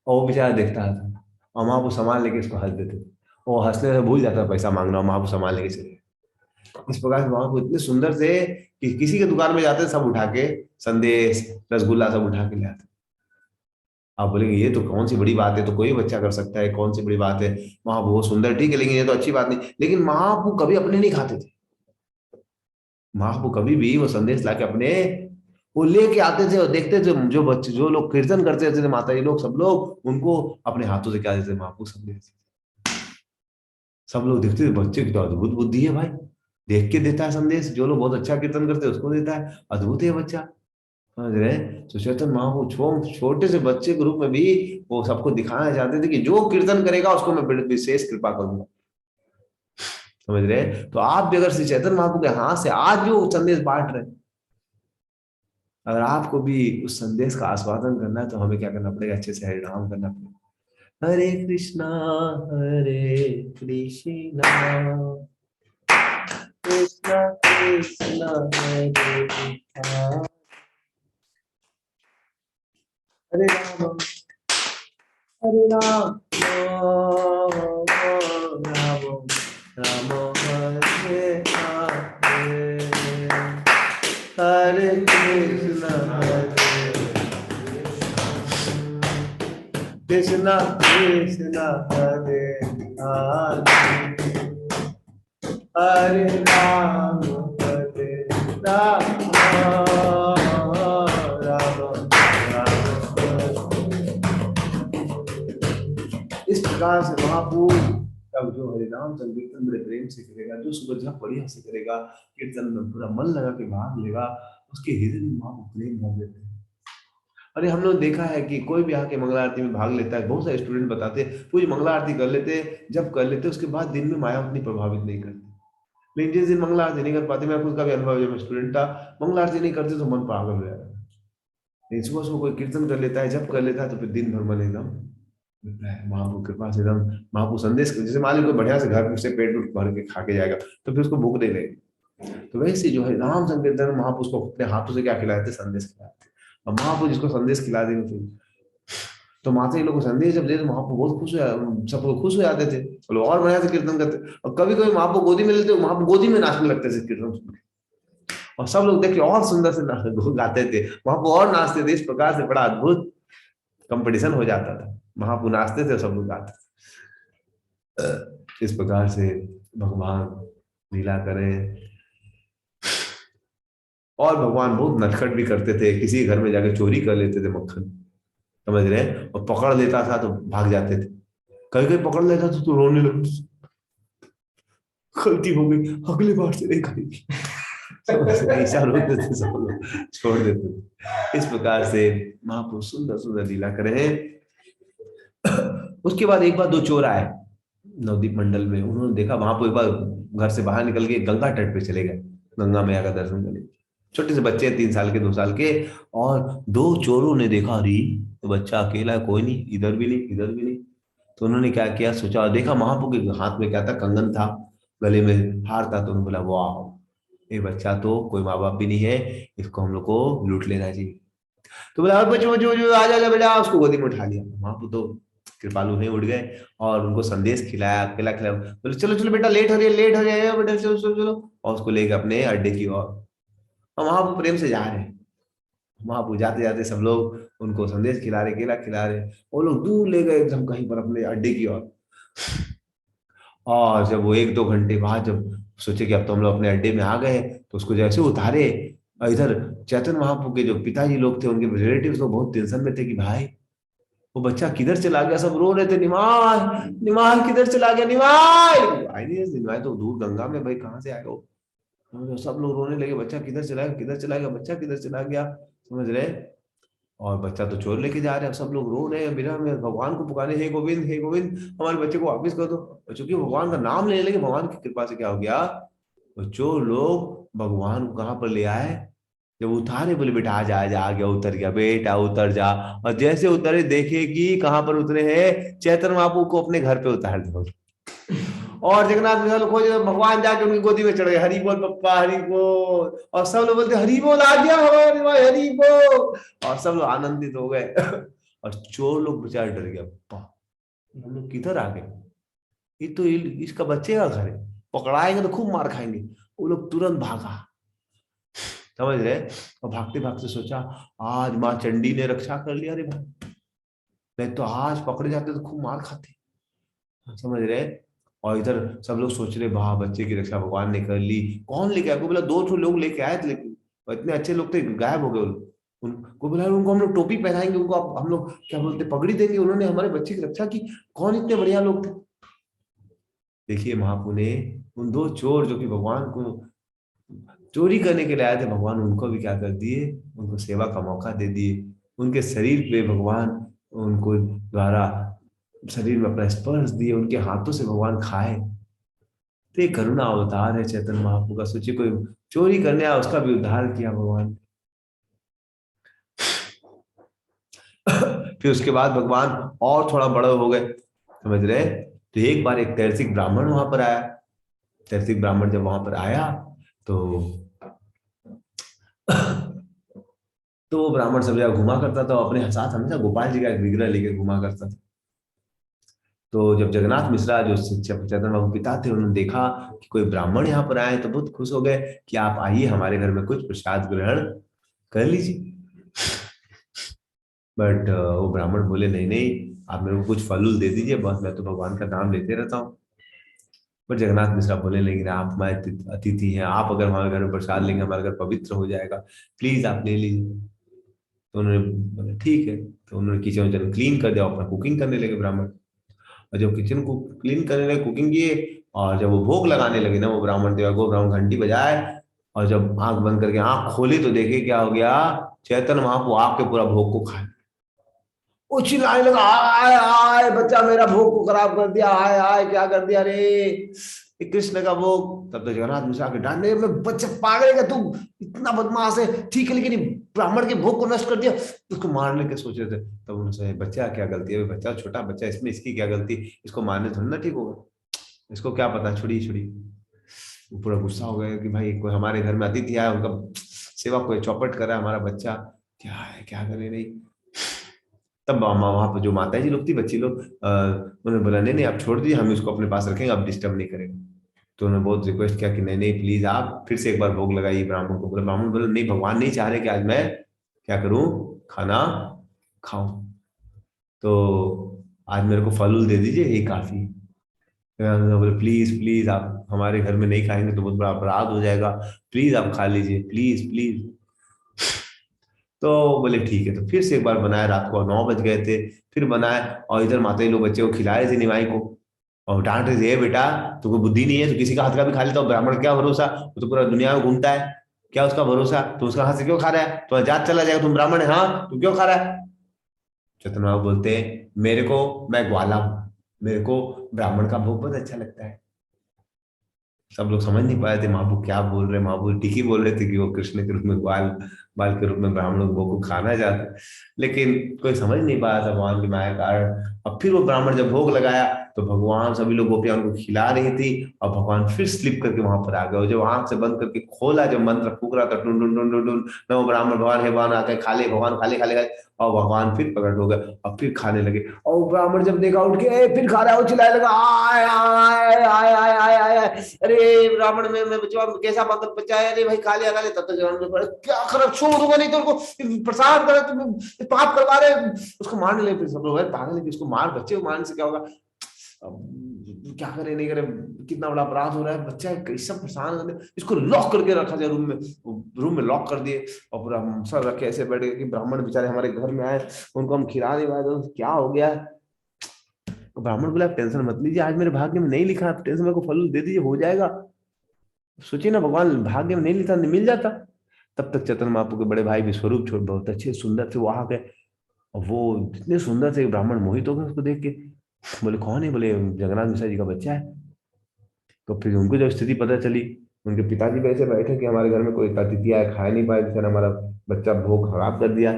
और वो बेचारा देखता था, और वहां वो सामान लेके इसको हंस देते थे। वो हंसने से भूल जाता पैसा मांगना, और वहां वो सामान लेके चले। इस प्रकार से वहां को इतने सुंदर थे कि किसी के दुकान में जाते सब उठा के, संदेश रसगुल्ला सब उठा के ले आते। आप बोलेंगे ये तो कौन सी बड़ी बात है, तो कोई बच्चा कर सकता है, कौन सी बड़ी बात है, वहां बहुत सुंदर, ठीक है, लेकिन ये तो अच्छी बात नहीं। लेकिन महाप्रभु कभी अपने नहीं खाते थे। महाप्रभु कभी भी वो संदेश लाके अपने वो लेके आते थे, और देखते थे जो बच्चे, जो लोग कीर्तन करते थे, माता जी लोग, सब लोग उनको अपने हाथों से क्या देते थे, महाप्रभु संदेश। सब लोग देखते थे, बच्चे की तो अद्भुत बुद्धि है भाई, देख के देता है संदेश, जो लोग बहुत अच्छा कीर्तन करते हैं उसको देता है, अद्भुत है बच्चा। समझ रहे हैं? तो चैतन्य महाप्रभु छोटे से बच्चे के रूप में भी वो सबको दिखाना चाहते थे कि जो कीर्तन करेगा उसको मैं विशेष कृपा करूंगा। समझ रहे हैं? तो आप भी अगर श्री चैतन्य महाप्रभु के हाथ से आज जो संदेश बांट रहे हैं, अगर आपको भी उस संदेश का आस्वादन करना है, तो हमें क्या करना पड़ेगा, अच्छे से हरे नाम करना पड़ेगा। हरे कृष्णा कृष्णा कृष्णा कृष्णा हरे राम हरे राम राम राम हरे हरे, हरे कृष्णा कृष्णा कृष्णा हरे हरे, हरे राम राम राम राम। इस प्रकार से महाप्रभु तब जो हरे नाम संकीर्तन बड़े प्रेम से करेगा, जो सुबह बढ़िया से करेगा, कीर्तन में पूरा मन लगा के भाग लेगा, उसके हृदय में महाप्रभु प्रेम भर देते हैं। अरे हम लोग देखा है कि कोई भी आके मंगला आरती में भाग लेता है, बहुत सारे स्टूडेंट बताते हैं पूरी मंगला आरती कर लेते हैं, जब कर लेते हैं उसके बाद दिन में माया उतनी प्रभावित नहीं करती। लेकिन जिस दिन मंगला आरती नहीं कर पाते, मैं खुद का भी अनुभव, जब मैं स्टूडेंट था, मंगला आरती नहीं करते तो मन पागल हो जाता है। लेकिन सुबह सुबह कोई कीर्तन कर लेता है, जब कर लेता है, तो फिर दिन भर मन एकदम लगता है महाप्रभु के पास, एकदम महाप्रभु संदेश, जैसे मान लो कोई बढ़िया से घर से पेट उठ भर के खा के जाएगा, तो फिर उसको भूख नहीं लगेगी। तो वैसे जो है नाम संकीर्तन, महाप्रभु उसको अपने हाथों से क्या खिलाते, संदेश खिलाते। और महाप्रभु जिसको संदेश खिला देंगे, फिर तो माता जी लोग को संदेश जब दे तो महाप्रभु बहुत खुश हो, सब लोग खुश हो जाते थे, और लोग और बढ़िया से कीर्तन करते। और कभी कभी महाप्रभु गोदी में लेते, महाप्रभु गोदी में नाचने लगते थे कीर्तन सुन के, और सब लोग देख के और सुंदर से गाते थे, महाप्रभु और नाचते थे। इस प्रकार से बड़ा अद्भुत कंपटीशन हो जाता था, महाप्रभु नाचते थे, सब लोग गाते थे। इस प्रकार से भगवान लीला करें। और भगवान बहुत नटखट भी करते थे, किसी घर में जाके चोरी कर लेते थे मक्खन, समझ रहे हैं, और पकड़ लेता था तो भाग जाते थे। कहीं कहीं पकड़ लेता तो रोने लगते, गलती हो गई, अगली बार से नहीं करेगी। ऐसा रोते थे, सब लोग छोड़ देते थे। इस प्रकार से महाप्रभु सुंदर सुंदर लीला करे हैं। उसके बाद एक बार दो चोर आए नवदीप मंडल में, उन्होंने देखा वहां पर, एक बार घर से बाहर निकल के गंगा तट पे चले गए, गंगा मैया का दर्शन करने। छोटे से बच्चे, 3 साल के 2 साल के, और दो चोरों ने देखा, अरे तो बच्चा अकेला है, कोई नहीं, इधर भी नहीं इधर भी नहीं। तो उन्होंने क्या किया, सोचा, देखा महाप्रभु के हाथ में क्या था, कंगन था, गले में हार था, तो उन्होंने बोला वाह, ये बच्चा तो कोई माँ बाप भी नहीं है, इसको हम लोग को लूट लेना चाहिए। तो बोला, बच्चों बच्चों बच्चों, आ जा बेटा, उसको गोदी में उठा लिया। महाप्रभु तो कृपालु हैं, उठ गए और उनको संदेश खिलाया, खिलाया। बोले चलो चलो बेटा, लेट हो रही है, लेट हो जाएगा बेटा, चलो चलो चलो, और उसको लेके अपने अड्डे की ओर। और महाप्रभु प्रेम से जा रहे हैं, महाप्रभु जाते जाते सब लोग उनको संदेश खिला रहे, केला खिला रहे, वो लोग दूर ले गए एकदम कहीं पर अपने अड्डे की ओर। और जब वो 1-2 घंटे बाद जब सोचे कि अब तो हम लोग अपने अड्डे में आ गए, तो उसको जैसे उतारे, इधर चैतन्य महाप्रभु के जो पिताजी लोग थे, उनके रिलेटिव्स लोग बहुत टेंशन में थे कि भाई वो बच्चा किधर चला गया, सब रो रहे थे, निमाय निमाय किधर चला गया, निमाय भाई नहीं, निमाय तो दूर गंगा में, भाई कहाँ से आएगा वो। तो सब लोग रोने लगे, बच्चा किधर चला गया, किधर चला गया, बच्चा किधर चला गया, समझ रहे। और बच्चा तो चोर लेके जा रहे हैं, सब लोग रो रहे हैं, बिना में भगवान को पुकारे, हे गोविंद हे गोविंद, हमारे बच्चे को वापस कर दो। और चूंकि भगवान का नाम लेने लगे, भगवान की कृपा से क्या हो गया, वो चोर लोग भगवान को कहाँ पर ले आए, जब उतारे बोले बेटा आ जा आ जा, आ गया, उतर गया, बेटा उतर जा। और जैसे उतरे देखे कि कहाँ पर उतरे हैं, चैतन्य महाप्रभु को अपने घर पे उतार दिया। और जगन्नाथ मिश्र लोग खोज, भगवान जाके उनकी गोदी में चढ़ गए, हरि बोल पप्पा हरि बोल। और सब लोग बोलते हरि बोल आ गया हमारे भाई हरि बोल। और सब लोग आनंदित हो गए। और चोर लोग बेचारे डर गया, हम लोग किधर आ गए, ये तो इसका बच्चे का घर है, पकड़ाएंगे तो खूब मार खाएंगे। वो लोग तुरंत भागा, समझ रहे। और भागते भागते सोचा आज माँ चंडी ने रक्षा कर लिया रे भाई, नहीं तो आज पकड़े जाते तो खूब मार खाते, समझ रहे। और इधर सब लोग सोच रहे वाह बच्चे की रक्षा भगवान ने कर ली। कौन लेके आया, को बोला दो ठो लोग लेके आए थे, लेकिन और इतने अच्छे लोग थे, गायब हो गए वो लोग। उनको बोला उनको हम लोग टोपी पहनाएंगे, उनको हम लोग क्या बोलते पगड़ी देंगे, उन्होंने हमारे बच्चे की रक्षा की। कौन इतने बढ़िया लोग थे। देखिए महाप्रभु ने उन दो चोर जो कि भगवान को चोरी करने के लिए आए थे, भगवान उनको भी क्या कर दिए, उनको सेवा का मौका दे दिए। उनके शरीर पे भगवान उनको द्वारा शरीर में अपना स्पर्श दिए, उनके हाथों से भगवान खाए। तो ये करुणा अवतार है चैतन्य महाप्रभु का। सोचिए कोई चोरी करने आया, उसका भी उद्धार किया भगवान। फिर उसके बाद भगवान और थोड़ा बड़े हो गए, समझ रहे। तो एक बार एक तैरसिक ब्राह्मण वहां पर आया। तैरसिक ब्राह्मण जब वहां पर आया तो तो वो ब्राह्मण सब जगह घुमा करता था, अपने साथ हमेशा गोपाल जी का एक विग्रह लेके घुमा करता था। तो जब जगन्नाथ मिश्रा जो चैतन्य बाबू पिता थे, उन्होंने देखा कि कोई ब्राह्मण यहाँ पर आए तो बहुत खुश हो गए कि आप आइए हमारे घर में कुछ प्रसाद ग्रहण कर लीजिए। बट वो ब्राह्मण बोले नहीं नहीं, आप मेरे को कुछ फल उल दे दीजिए, बस मैं तो भगवान का नाम लेते रहता हूँ। पर जगन्नाथ मिश्रा बोले लेकिन आप हमारे अतिथि हैं, आप अगर हमारे घर में प्रसाद लेंगे हमारा घर पवित्र हो जाएगा, प्लीज आप ले लीजिए। तो उन्होंने बोला ठीक है। तो उन्होंने किचन विचन क्लीन कर दिया, अपना कुकिंग करने लगे ब्राह्मण। और जब किचन को क्लीन करने लगे, कुकिंग किए, और जब वो भोग लगाने लगे ना, वो ब्राह्मण देवा को ब्राह्मण घंटी बजाए, और जब आंख बंद करके आंख खोली तो देखे क्या हो गया, चैतन्य महाप्रभु आपके पूरा भोग को खा। वो चिल्लाने लगा आय आय बच्चा मेरा भोग को खराब कर दिया, आय आय क्या कर दिया रे, ये कृष्ण का भोग। तब तो जगन्नाथ मिश्रा के डांटने में बच्चा पागल है क्या तू, इतना बदमाश है, ठीक है लेकिन ब्राह्मण के भोग को नष्ट कर दिया, उसको मारने के सोच रहे थे। तब उन्होंने बच्चा क्या गलती है, बच्चा छोटा बच्चा, इसमें इसकी क्या गलती, इसको मारने थोड़ी ना ठीक होगा, इसको क्या पता, छुड़ी छुड़ी। वो पूरा गुस्सा हो गया कि भाई कोई हमारे घर में अतिथि आया, उनका सेवा कोई चौपट कर रहा है, हमारा बच्चा क्या है क्या करे नहीं। तब वहां पर जो माता जी लोग थी, बच्ची लोग, उन्होंने बोला नहीं नहीं आप छोड़ दीजिए, हम इसको अपने पास रखेंगे, आप डिस्टर्ब नहीं करेंगे। तो उन्होंने बहुत रिक्वेस्ट किया कि नहीं नहीं प्लीज आप फिर से एक बार भोग लगाइए ब्राह्मण को। बोले ब्राह्मण बोले नहीं, भगवान नहीं चाह रहे कि आज मैं क्या करूं, खाना खाऊं, तो आज मेरे को फल उल दे दीजिए यही काफी है। बोले प्लीज प्लीज आप हमारे घर में नहीं खाएंगे तो बहुत बड़ा अपराध हो जाएगा, प्लीज आप खा लीजिए प्लीज प्लीज। तो बोले ठीक है। तो फिर से एक बार बनाया, रात को 9 बज गए थे, फिर बनाए, और इधर माता जी लोग बच्चे को खिला रहे थे निमाई को, और डांट रहे थे, "ए बेटा तुमको बुद्धि नहीं है, तो किसी का हाथ का भी खा लेता हो, ब्राह्मण क्या भरोसा, वो तो पूरा दुनिया में घूमता है, क्या उसका भरोसा, तुम उसका हाथ से क्यों खा रहा है, तुम्हारा जात चला जाएगा, तुम ब्राह्मण है, हाँ तुम क्यों खा रहा है।" चेतन बाबू बोलते हैं मेरे को, मैं ग्वाला हूँ, मेरे को ब्राह्मण का भोग बहुत अच्छा लगता है। सब लोग समझ नहीं पाए थे महाबू क्या बोल रहे, महाबू ठीक ही बोल रहे थे कि वो कृष्ण के रूप में बाल बाल के रूप में ब्राह्मणों को खाना चाहते हैं। लेकिन कोई समझ नहीं पाया था भगवान की माया का कारण। अब फिर वो ब्राह्मण जब भोग लगाया तो भगवान सभी लोग गोपियां उनको खिला रही थी, और भगवान फिर स्लिप करके वहां पर आ गए। और जब आंख से बंद करके खोला, जब मंत्र फूक रहा था टुन टुन टुन टुन टुन, न वो ब्राह्मण भगवान हे भगवान आके खा ले, भगवान खा ले खा ले खा ले, और भगवान फिर प्रकट हो गए और फिर खाने लगे। और ब्राह्मण जब देखा उठ के फिर खा रहा है, वो चिल्लाने लगा आय आय आय आय आय आय आय, अरे ब्राह्मण में बच्चा कैसा मतलब बच्चा है, अरे भाई खा लिया खा लिया। तब तक ब्राह्मण क्या खराब छोड़ दूंगा नहीं तो उनको प्रसाद करे, तुम पाप करवा रहे, उसको मारने लगे। फिर सब लोग पागल है, इसको मार, बच्चे को मारने से क्या होगा, अब क्या करे नहीं करे, कितना बड़ा अपराध हो रहा है, बच्चा है कैसा परेशान कर, इसको लॉक करके रखा जाए रूम में। रूम में लॉक कर दिए, और पूरा सब रखे ऐसे बैठ गए कि ब्राह्मण बेचारे हमारे घर में आए, उनको हम खिला नहीं पाए, तो क्या हो गया। तो ब्राह्मण बोला आप टेंशन मत लीजिए, आज मेरे भाग्य में नहीं लिखा, आप टेंशन मेरे को फल दे दीजिए हो जाएगा। सोचिए ना, भगवान भाग्य में नहीं लिखा नहीं मिल जाता। तब तक चैतन्य महाप्रभु के बड़े भाई विश्वरूप छोड़ बहुत अच्छे सुंदर थे, वो आ गए, और वो इतने सुंदर थे ब्राह्मण मोहित हो गए उसको देख के। बोले कौन है, बोले जगन्नाथ मिश्रा जी का बच्चा है। तो फिर उनको जब स्थिति पता चली उनके पिताजी वैसे बैठे कि हमारे घर में कोई अतिथि आया, खा नहीं पाए, बेचारा हमारा बच्चा भोग खराब कर दिया।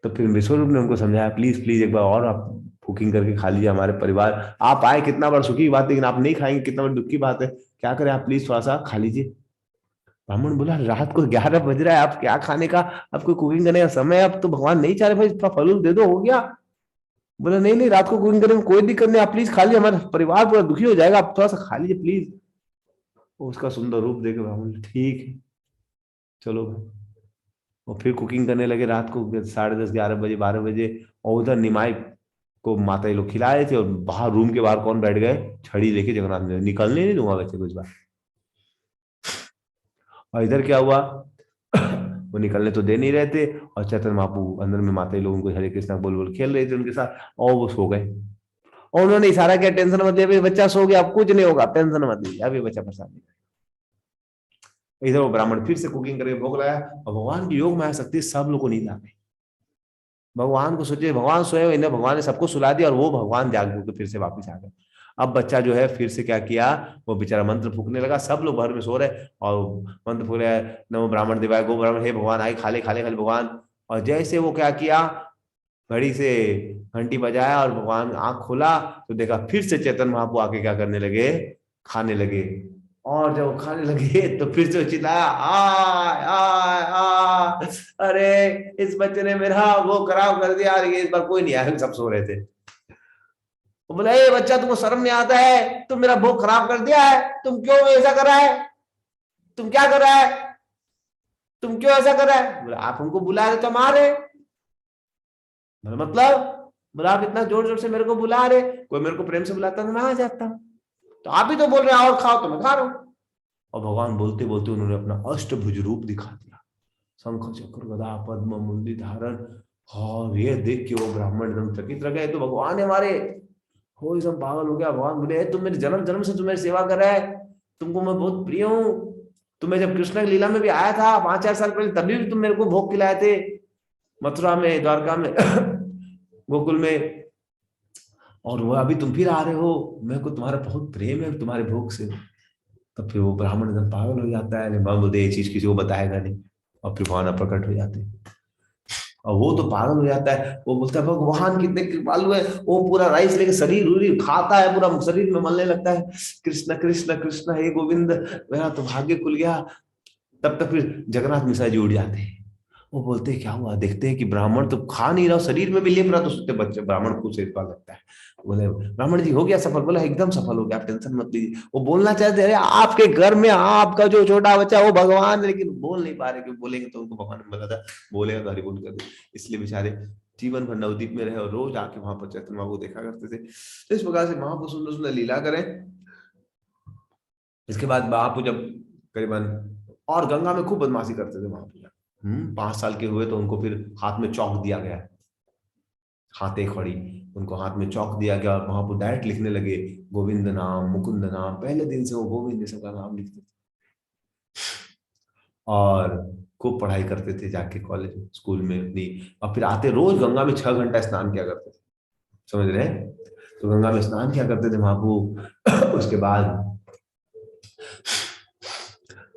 तो फिर विश्वरूप ने उनको समझाया, प्लीज प्लीज एक बार और आप कुकिंग करके खा लीजिए, हमारे परिवार आप आए कितना बड़ा सुखी की बात है, लेकिन आप नहीं खाएंगे कितना बड़ी दुख की बात है, क्या करें, आप प्लीज थोड़ा सा खा लीजिए। ब्राह्मण बोला, रात को 11 बज रहा है, आप क्या खाने का, आपको कुकिंग करने का समय है, अब तो भगवान नहीं चाह रहे, भाई थोड़ा फल उल दे दो, हो गया। बोला, नहीं नहीं, रात को कुकिंग करने में कोई दिक्कत नहीं, आप प्लीज खा लीजिए, हमारा परिवार पूरा दुखी हो जाएगा, आप थोड़ा सा खा लीजिए प्लीज। उसका सुंदर रूप देखे ब्राह्मण बोले, ठीक है, चलो। और फिर कुकिंग करने लगे रात को 10:30, 11 बजे, 12 बजे। और उधर निमाई को माता ये लोग खिला रहे थे, और बाहर रूम के बाहर कौन बैठ गए, छड़ी लेके, जगन्नाथ ने, निकलने नहीं दूंगा बच्चे को इस बार। और इधर क्या हुआ, वो निकलने तो दे नहीं रहे थे, और चैतन्य महाप्रभु अंदर में माता जी लोगों को हरे कृष्णा बोल बोल खेल रहे थे उनके साथ, और वो सो गए। और उन्होंने इशारा किया, टेंशन मत लीजिए, अभी बच्चा सो गया, अब कुछ नहीं होगा, टेंशन मत लीजिए, अभी बच्चा परेशान नहीं। इधर वो ब्राह्मण फिर से कुकिंग करके भोग लगाया, और भगवान की योग माया शक्ति, सब लोग को नींद आ गई। भगवान को सोचे, भगवान सोए हुए, इन्हें भगवान ने सबको सुला दिया, और वो भगवान जाग के फिर से वापस आ गए। अब बच्चा जो है फिर से क्या किया, वो बेचारा मंत्र फूकने लगा, सब लोग घर में सो रहे, और मंत्र फूक रहे, नमो ब्राह्मण देवाय गो ब्राह्मण, हे भगवान आए, खा ले खा ले खा ले भगवान। और जैसे वो क्या किया, घड़ी से घंटी बजाया, और भगवान आंख खोला, तो देखा फिर से चेतन महाप्रभु आके क्या करने लगे, खाने लगे। और जब वो खाने लगे तो फिर से चिल्लाया, आय आय आय, अरे इस बच्चे ने मेरा वो खराब कर दिया, अरे इस बार कोई नहीं आया, सब सो रहे थे। वो बोला, ए बच्चा, तुमको शर्म नहीं आता है, तुम मेरा भोग खराब कर दिया है, तुम क्यों ऐसा कर रहा है, तुम क्या कर रहा है, तुम क्यों ऐसा कर रहा है। बोला, आप हमको बुला रहे तो हम आ रहे। मतलब, बोला, आप इतना जोर जोर से मेरे को बुला रहे, कोई मेरे को प्रेम से बुलाता तो मैं आ जाता, तो आप ही तो बोल रहे हैं और खाओ, तो मैं खा रहा हूं। और भगवान बोलते बोलते उन्होंने अपना अष्टभुज रूप दिखा दिया, शंख चक्र गदा पद्म मुंडी धारण। और ये देख के वो ब्राह्मण एकदम चकित रह गए, तो भगवान है हमारे, हो एकदम पागल हो गया। भगवान बोले, तुम मेरे जन्म जन्म से तुम्हारी सेवा कर रहा है, तुमको मैं बहुत प्रिय हूँ, तुम्हें जब कृष्ण की लीला में भी आया था 5-4 साल पहले, तभी भी तुम मेरे को भोग खिलाए थे, मथुरा में, द्वारका में, गोकुल में, और वो अभी तुम फिर आ रहे हो, मेरे को तुम्हारा बहुत प्रेम है तुम्हारे भोग से। तब फिर वो ब्राह्मण एकदम पागल हो जाता है, भगवान बोलते, ये चीज किसी को बताएगा नहीं, और फिर भगवान प्रकट हो जाते हैं। और वो तो पागल हो जाता है, वो बोलता है, भगवान कितने कृपालु है, वो पूरा राइस लेके शरीर उरीर खाता है, पूरा शरीर में मलने लगता है, कृष्ण कृष्ण कृष्ण हे गोविंद, मेरा तो भाग्य खुल गया। तब तक फिर जगन्नाथ मिश्रा जी उड़ जाते हैं। वो बोलते हैं, क्या हुआ, देखते हैं कि ब्राह्मण तो खा नहीं रहा, शरीर में भी लेप रहा, तो सोचते बच्चे ब्राह्मण खुद से इतना लगता है। बोले, ब्राह्मण जी हो गया सफल। बोला, एकदम सफल हो गया, आप टेंशन मत लीजिए। वो बोलना चाहते, अरे आपके घर में आपका जो छोटा बच्चा वो भगवान है, लेकिन बोल नहीं पा रहे, क्योंकि बोलेंगे तो उनको भगवान ने बोला था, बोलेगा तो हरि बोल कर दे, इसलिए बेचारे जीवन भर नवदीप में रहे, और रोज आके वहां पर चैतन्य महाप्रभु देखा करते थे। तो इस प्रकार से महाप्रभु सुंदर सुंदर लीला करें। इसके बाद महाप्रभु जब करीबन, और गंगा में खूब बदमाशी करते थे महाप्रभु, 5 साल के हुए तो उनको फिर हाथ में चौक दिया गया, हाथे खड़ी, उनको हाथ में चौक दिया गया, और वहां पर डायरेक्ट लिखने लगे, गोविंद नाम मुकुंद नाम, पहले दिन से वो गोविंद सबका नाम लिखते थे। और खूब पढ़ाई करते थे जाके कॉलेज स्कूल में अपनी, और फिर आते रोज गंगा में 6 घंटा स्नान किया करते थे, समझ रहे हैं। तो गंगा में स्नान किया करते थे महाप्रभु। उसके बाद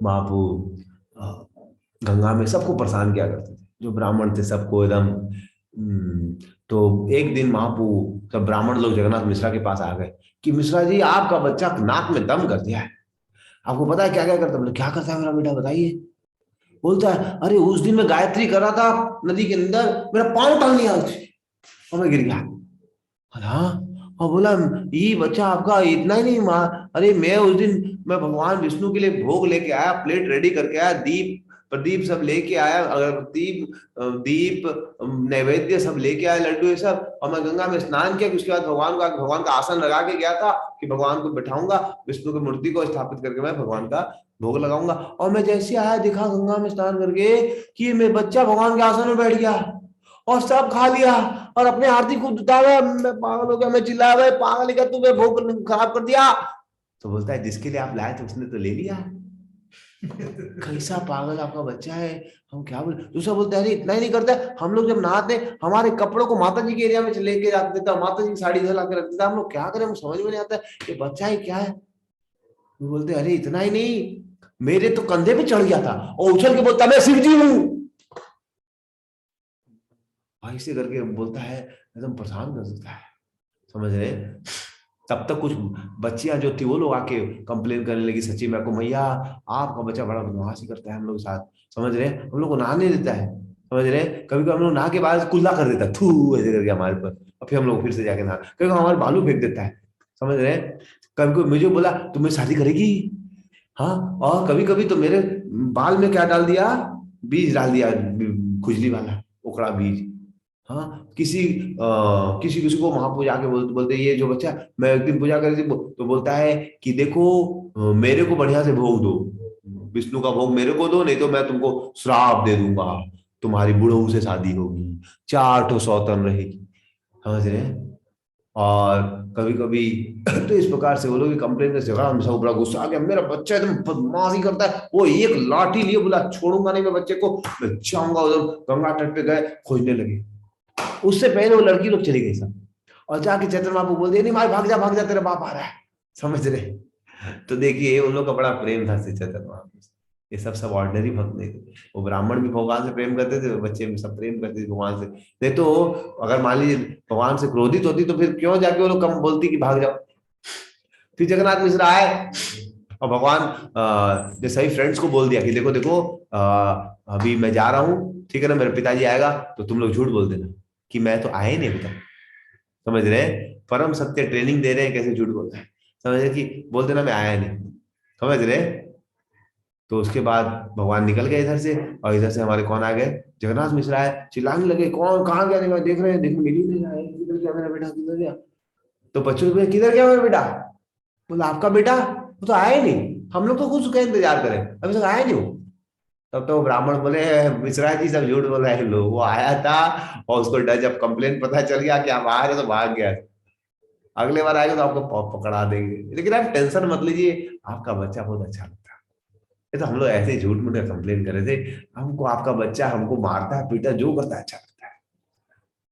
महाप्रभु गंगा में सबको परेशान किया करते थे, जो ब्राह्मण थे सबको एकदम। तो एक दिन महाप्रभु, सब ब्राह्मण लोग जगन्नाथ मिश्रा के पास आ गए कि मिश्रा जी, आपका बच्चा नाक में दम कर दिया है, आपको पता है क्या क्या करता है। बोले, क्या करता है मेरा बेटा, बताइए। बोलता है, अरे उस दिन मैं गायत्री कर रहा था नदी के अंदर, मेरा पांव टांग लिया और मैं गिर गया। हाँ, और बोला, ये बच्चा आपका इतना ही नहीं माँ, अरे मैं उस दिन, मैं भगवान विष्णु के लिए भोग लेके आया, प्लेट रेडी करके आया, दीप प्रदीप सब लेके आया, अगरबत्ती दीप नैवेद्य सब लेके आया, लड्डू ये सब, और मैं गंगा में स्नान किया, उसके बाद भगवान का आसन लगा के गया था कि भगवान को बैठाऊंगा, विष्णु की मूर्ति को स्थापित करके मैं भगवान का भोग लगाऊंगा। और मैं जैसे आया, देखा गंगा में स्नान करके कि मेरा बच्चा भगवान के आसन में बैठ गया, और सब खा लिया, और अपने आरती खुद उतारा। मैं पागल हो गया, मैं चिल्लाया, भाई पागल क्या तू, भोग खराब कर दिया। तो बोलता है, जिसके लिए आप लाए थे उसने तो ले लिया। कैसा पागल आपका बच्चा है, हम क्या बोले। दूसरा बोलता है, इतना ही नहीं करता, हम लोग जब नहाते हमारे कपड़ों को माता जी के एरिया में लेके जाते थे, माता जी की साड़ी ला के रखते थे, हम लोग क्या करें, हम समझ में नहीं आता ये बच्चा ही क्या है। वो बोलते, अरे इतना ही नहीं, मेरे तो कंधे पे चढ़ गया था और उछल के बोलता मैं शिव जी हूं। ऐसे करके बोलता है, एकदम परेशान कर देता है, समझ रहे। तब तक कुछ बच्चियां जो थी वो लोग आके कंप्लेन करने लगी सच्ची मैं को, मैया आपका बच्चा बड़ा बदमाशी करता है हम लोग के साथ, समझ रहे, हम लोग को नहाने देता है, समझ रहे, कभी कभी हम लोग नहा के बाद कुल्ला कर देता है, थू ऐसे करके हमारे पर, और फिर हम लोग फिर से जाके नहा, कभी कभी हमारे बालू फेंक देता है, समझ रहे। कभी कभी मुझे बोला तुम्हें शादी करेगी, हाँ, और कभी कभी तो मेरे बाल में क्या डाल दिया, बीज डाल दिया, खुजली वाला उकड़ा बीज। हाँ, किसी किसी को वहां पूजा के बोलते ये जो बच्चा, मैं एक दिन पूजा करी थी तो बोलता है कि देखो मेरे को बढ़िया से भोग दो, विष्णु का भोग मेरे को दो, नहीं तो मैं तुमको श्राप दे दूंगा, तुम्हारी बुढ़ऊ से शादी होगी, 4 सौतन रहेगी, समझ रहे हैं। और कभी कभी तो इस प्रकार से वो लोग कंप्लेन कर, झगड़ा, हम सब बड़ा गुस्सा आ गया, मेरा बच्चा एकदम बदमाशी करता है, वो एक लाठी लिए बोला छोड़ूंगा नहीं मैं बच्चे को, मैं जाऊंगा उधर, गंगा तट पे गए खोजने लगे। उससे पहले वो लड़की लोग चली गई सब, और जाके चैतन्य महाप्रभु बोल दिया नहीं भाई भाग जा तेरा बाप आ रहा है, समझ रहे। तो देखिए उन लोग का बड़ा प्रेम था श्री चैतन्य महाप्रभु से। ये सब ऑर्डिनरी भक्त नहीं थे, वो ब्राह्मण भी भगवान से प्रेम करते थे, बच्चे भी सब प्रेम करते थे भगवान से, नहीं तो अगर मान लीजिए भगवान से क्रोधित होती तो फिर क्यों जाके वो लोग कम बोलती कि भाग जाओ। फिर जगन्नाथ मिश्र आए और भगवान ने सभी फ्रेंड्स को बोल दिया कि देखो देखो अभी मैं जा रहा हूँ, ठीक है ना, मेरे पिताजी आएगा तो तुम लोग झूठ बोल देना कि मैं तो आया ही नहीं अभी तक, समझ रहे हैं, परम सत्य ट्रेनिंग दे रहे हैं कैसे झूठ बोलना है, समझ रहे कि बोल देना मैं आया नहीं, समझ रहे। तो उसके बाद भगवान निकल गए इधर से, और इधर से हमारे कौन आ गए, जगन्नाथ मिश्र आए, चिल्लाने लगे कौन कहाँ गया, नहीं देख रहे हैं, देख मिल ही नहीं रहा है, किधर गया मेरा बेटा, किधर गया। तो बच्चों ने किधर गया मेरा बेटा, बोला आपका बेटा वो तो आया ही नहीं, हम लोग तो खुद उसका इंतजार करें अभी तक आया नहीं हो। तब तो ब्राह्मण बोले मिश्रा जी सब झूठ बोल रहे हैं लोग, वो आया था और उसको डर जब कंप्लेन पता चल गया कि आप आ रहे हो तो भाग गया, अगले बार आएगा तो आपको पकड़ा देंगे, लेकिन आप टेंशन मत लीजिए, आपका बच्चा बहुत अच्छा लगता है। ये तो हम लोग ऐसे ही झूठ मूठ कंप्लेन कर रहे थे, हमको आपका बच्चा हमको मारता है पीटा जो करता है अच्छा लगता है,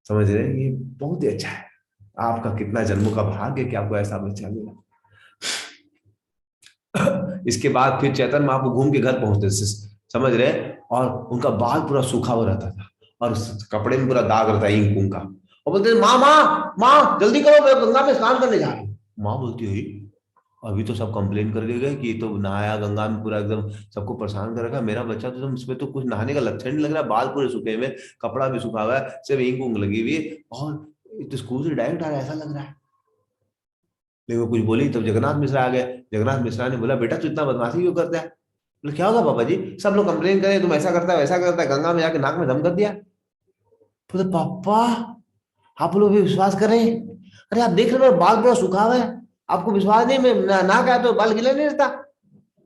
समझ रहे हैं, ये बहुत ही अच्छा है, आपका कितना जन्मों का भाग्य है कि आपको ऐसा बच्चा मिला। इसके बाद फिर चैतन्य महाप्रभु घूम के घर पहुंचते थे, समझ रहे, और उनका बाल पूरा सूखा हुआ रहता था और उस कपड़े में पूरा दाग रहता है इंक उनका, और बोलते थे माँ माँ माँ जल्दी करो मैं गंगा में स्नान करने जा रही हूँ। माँ बोलती है अभी तो सब कंप्लेन कर गए कि ये तो नहाया गंगा में पूरा एकदम सबको परेशान कर रखा है, मेरा बच्चा तो एकदम इसमें तो कुछ नहाने का लक्षण नहीं लग रहा है, बाल पूरे सूखे हुए, कपड़ा भी सूखा हुआ है, सब इंक उंग लगी हुई है, और तो स्कूल से डायरेक्ट आ रहा है ऐसा लग रहा है। लेकिन वो कुछ बोली, तब जगन्नाथ मिश्रा आ गए, जगन्नाथ मिश्रा ने बोला बेटा तू इतना बदमाशी क्यों करता है, बोले क्या होगा पापा जी, सब लोग कंप्लेन करें तुम ऐसा करता है वैसा करता है, गंगा में जाके नाक में दम कर दिया। बोले पापा आप लोग भी विश्वास करें, अरे आप देख रहे हो बाल पूरा सूखा हुआ है, आपको विश्वास नहीं, मैं नाक आया तो बाल गिला नहीं रहता,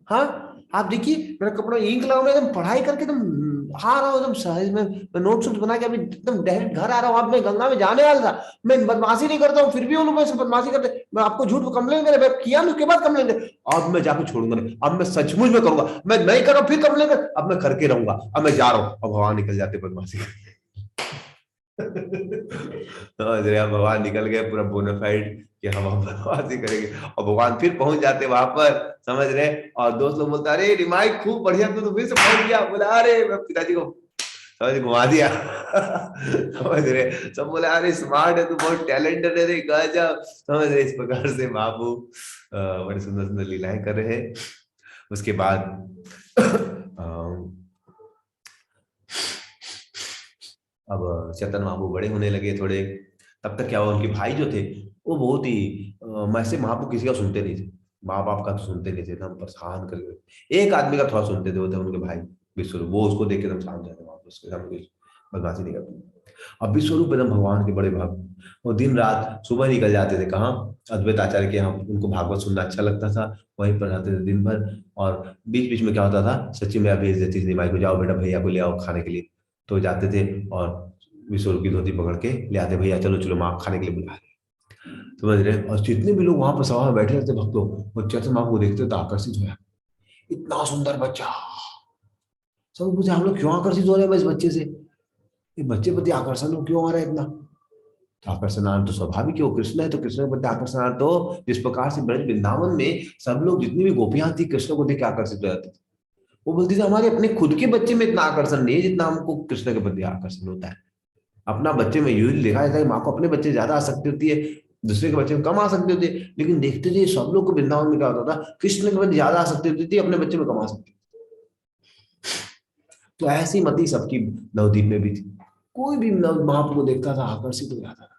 हाँ, आप देखिए मेरा कपड़ा इंक लगा, मैं एकदम पढ़ाई करके एकदम आ रहा हूँ एकदम सहज में, मैं नोट बना के अभी एकदम डायरेक्ट घर आ रहा हूँ, अब मैं गंगा में जाने वाला था, मैं बदमाशी नहीं करता हूँ फिर भी वो लोग मैं बदमाशी करते, मैं आपको झूठ कंप्लेन करे, मैं किया उसके बाद कंप्लेन करे, अब मैं जाके छोड़ूंगा नहीं, अब मैं सचमुच में करूंगा, मैं नहीं कर रहा हूँ फिर कंप्लेन कर, अब मैं करके रहूंगा, अब मैं जा रहा हूँ, अब भगवान निकल जाते बदमाशी समझ रहे हैं, भगवान निकल गए पूरा बोनाफाइड कि हम अब बदमाशी करेंगे, और भगवान फिर पहुंच जाते वहां पर, समझ रहे, और दोस्त लोग बोलते अरे रिमाई खूब बढ़िया तू तो फिर से पहुंच गया, बोला अरे मैं पिताजी को समझ घुमा दिया समझ रहे, सब बोले अरे स्मार्ट है तू, बहुत टैलेंटेड है रे गजब, समझ रहे, इस प्रकार से बाबू बड़े सुंदर सुंदर लीलाएं कर रहे हैं। उसके बाद अब चेतन महाप्रभु बड़े होने लगे थोड़े, तब तक क्या हुआ उनके भाई जो थे वो बहुत ही वैसे महाप्रभु किसी का सुनते नहीं थे, माँ बाप का तो सुनते नहीं थे, एकदम परेशान करके, एक आदमी का थोड़ा सुनते थे, वो थे उनके भाई विश्वरूप, वो उसको देख के एकदम शांत जाते, वहां पर उसके सामने कुछ बदमाशी नहीं करते। अब विश्वरूप एकदम भगवान के बड़े भक्त, वो दिन रात सुबह निकल जाते थे कहाँ, अद्वैत आचार्य के यहाँ, उनको भागवत सुनना अच्छा लगता था, वहीं पर रहते थे दिन भर, और बीच बीच में क्या होता था, सच्ची मैया भेज देती थी निमाई को, जाओ बेटा भैया को ले आओ खाने के लिए, तो जाते थे और विश्व की धोती पकड़ के ले आते, भैया चलो चलो माँ खाने के लिए बुला रहे, समझ रहे, और जितने भी लोग वहां पर सभा में बैठे रहते भक्त लोग, वो चैतन्य माँ को देखते तो आकर्षित हुआ, इतना सुंदर बच्चा, सब पूछे हम लोग क्यों आकर्षित हो रहे हैं इस बच्चे से, ये बच्चे प्रति आकर्षण क्यों हो रहा है इतना, तो आकर्षण तो स्वाभाविक है, कृष्ण है तो कृष्ण के प्रति आकर्षण, तो जिस प्रकार से ब्रज वृंदावन में सब लोग जितनी भी गोपियां थी कृष्ण को देख के आकर्षित हो जाते थे, वो बोलती थी हमारे अपने खुद के बच्चे में इतना आकर्षण नहीं है जितना हमको कृष्ण के प्रति आकर्षण होता है। अपना बच्चे में यूज देखा जाता है कि माँ को अपने बच्चे ज्यादा आसक्ति होती है, दूसरे के बच्चे में कम आसक्ति होती है। लेकिन देखते थे सब लोग को वृंदावन में क्या होता था, कृष्ण के प्रति ज्यादा आसक्ति होती थी, अपने बच्चे में कम आसक्ति। तो ऐसी मति सबकी नवदीप में भी थी। कोई भी महाप्रभु को देखता था आकर्षित हो जाता था।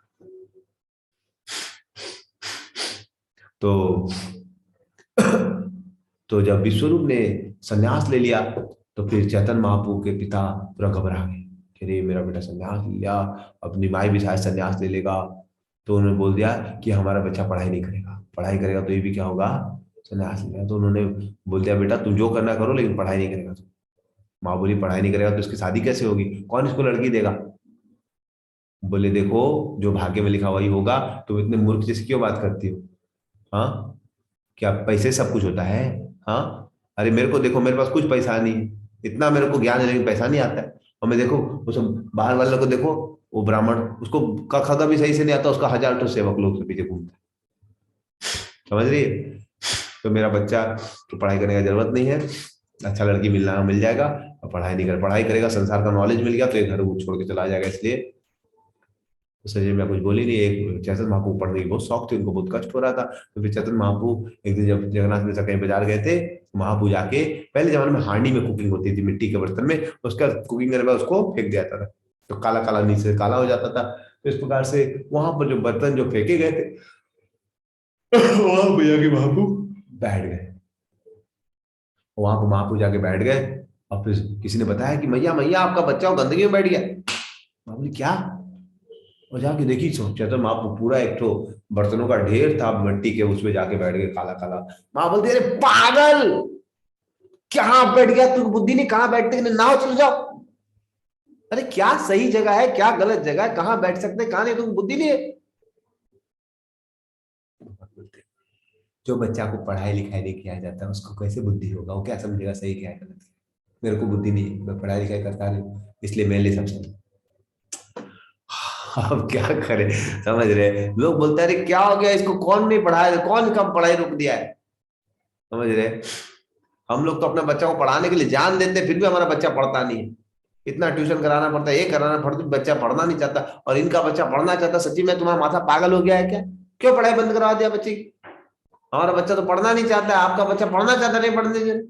तो तो जब विश्वरूप ने संन्यास ले लिया तो फिर चैतन्य महाप्रभु के पिता पूरा घबरा गए कि अरे मेरा बेटा संन्यास ले लिया, अपनी माई भी शायद संन्यास ले लेगा। तो उन्होंने बोल दिया कि हमारा बच्चा पढ़ाई नहीं करेगा, पढ़ाई करेगा तो ये भी क्या होगा, संन्यास लेगा। तो उन्होंने बोल दिया बेटा तुम जो करना करो लेकिन पढ़ाई नहीं करेगा। तो माँ बोली पढ़ाई नहीं करेगा तो उसकी शादी कैसे होगी, कौन इसको लड़की देगा। बोले देखो जो भाग्य में लिखा वही होगा, तुम इतने मूर्ख जैसे क्यों बात करती हो। हाँ, क्या पैसे सब कुछ होता है। हाँ, अरे मेरे को देखो, मेरे पास कुछ पैसा नहीं, इतना मेरे को ज्ञान है लेकिन पैसा नहीं आता है। और मैं देखो वो सब बाहर वालों को देखो, वो ब्राह्मण उसको का खगा भी सही से नहीं आता, उसका 1000 तो सेवक लोग के पीछे घूमता है। समझ रही है। तो मेरा बच्चा को पढ़ाई करने की जरूरत नहीं है, अच्छा लड़की मिलना मिल जाएगा, और पढ़ाई नहीं कर, पढ़ाई करेगा संसार का नॉलेज मिल गया तो ये घर वो छोड़ के चला जाएगा। इसलिए तो सच में मैं कुछ बोली नहीं। एक चैतन्य महाप्रभु पढ़ने की बहुत शौक थी, उनको बहुत कष्ट हो रहा था। तो फिर चैतन्य महाप्रभु एक दिन जब जगन्नाथ में से कहीं बाजार गए थे, महाप्रभु जाके, पहले जमाने में हांडी में कुकिंग होती थी मिट्टी के बर्तन में, उसका कुकिंग करने के बाद उसको फेंक दिया जाता था, तो काला काला नीचे काला हो जाता था। तो इस प्रकार से वहां पर जो बर्तन जो फेंके गए थे वहां भैया के महाप्रभु बैठ गए, वहां पर महाप्रभु जाके बैठ गए। और फिर किसी ने बताया कि मैया मैया आपका बच्चा वो गंदगी में बैठ गया। मैं बोली क्या। और जाके देखी चैतन्य महाप्रभु पूरा एक तो बर्तनों का ढेर था मिट्टी के, उसमें जाके बैठ गए काला काला। माँ बोलती अरे पागल, कहाँ बैठ गया तू, बुद्धि नहीं, कहाँ बैठते कि नाव चल जाओ। अरे क्या सही जगह है, क्या गलत जगह है, कहाँ बैठ सकते हैं कहाँ नहीं, तुम बुद्धि नहीं है। जो बच्चा को पढ़ाई लिखाई नहीं किया जाता है उसको कैसे बुद्धि होगा, वो क्या समझेगा सही क्या है गलत। मेरे को बुद्धि नहीं है, मैं पढ़ाई लिखाई करता नहीं, इसलिए मेरे लिए सब सही। अब क्या करें, समझ रहे। लोग बोलते हैं अरे क्या हो गया इसको, कौन नहीं पढ़ाया, कौन कम पढ़ाई रोक दिया है। समझ रहे। हम लोग तो अपने बच्चा को पढ़ाने के लिए जान देते हैं, फिर भी हमारा बच्चा पढ़ता नहीं है। इतना ट्यूशन कराना पड़ता है, ये कराना पड़ता है, बच्चा पढ़ना नहीं चाहता। और इनका बच्चा पढ़ना चाहता, सच्ची में तुम्हारा माथा पागल हो गया है क्या, क्यों पढ़ाई बंद करवा दिया बच्चे की। हमारा बच्चा तो पढ़ना नहीं चाहता है, आपका बच्चा पढ़ना चाहता नहीं, पढ़ने दीजिए।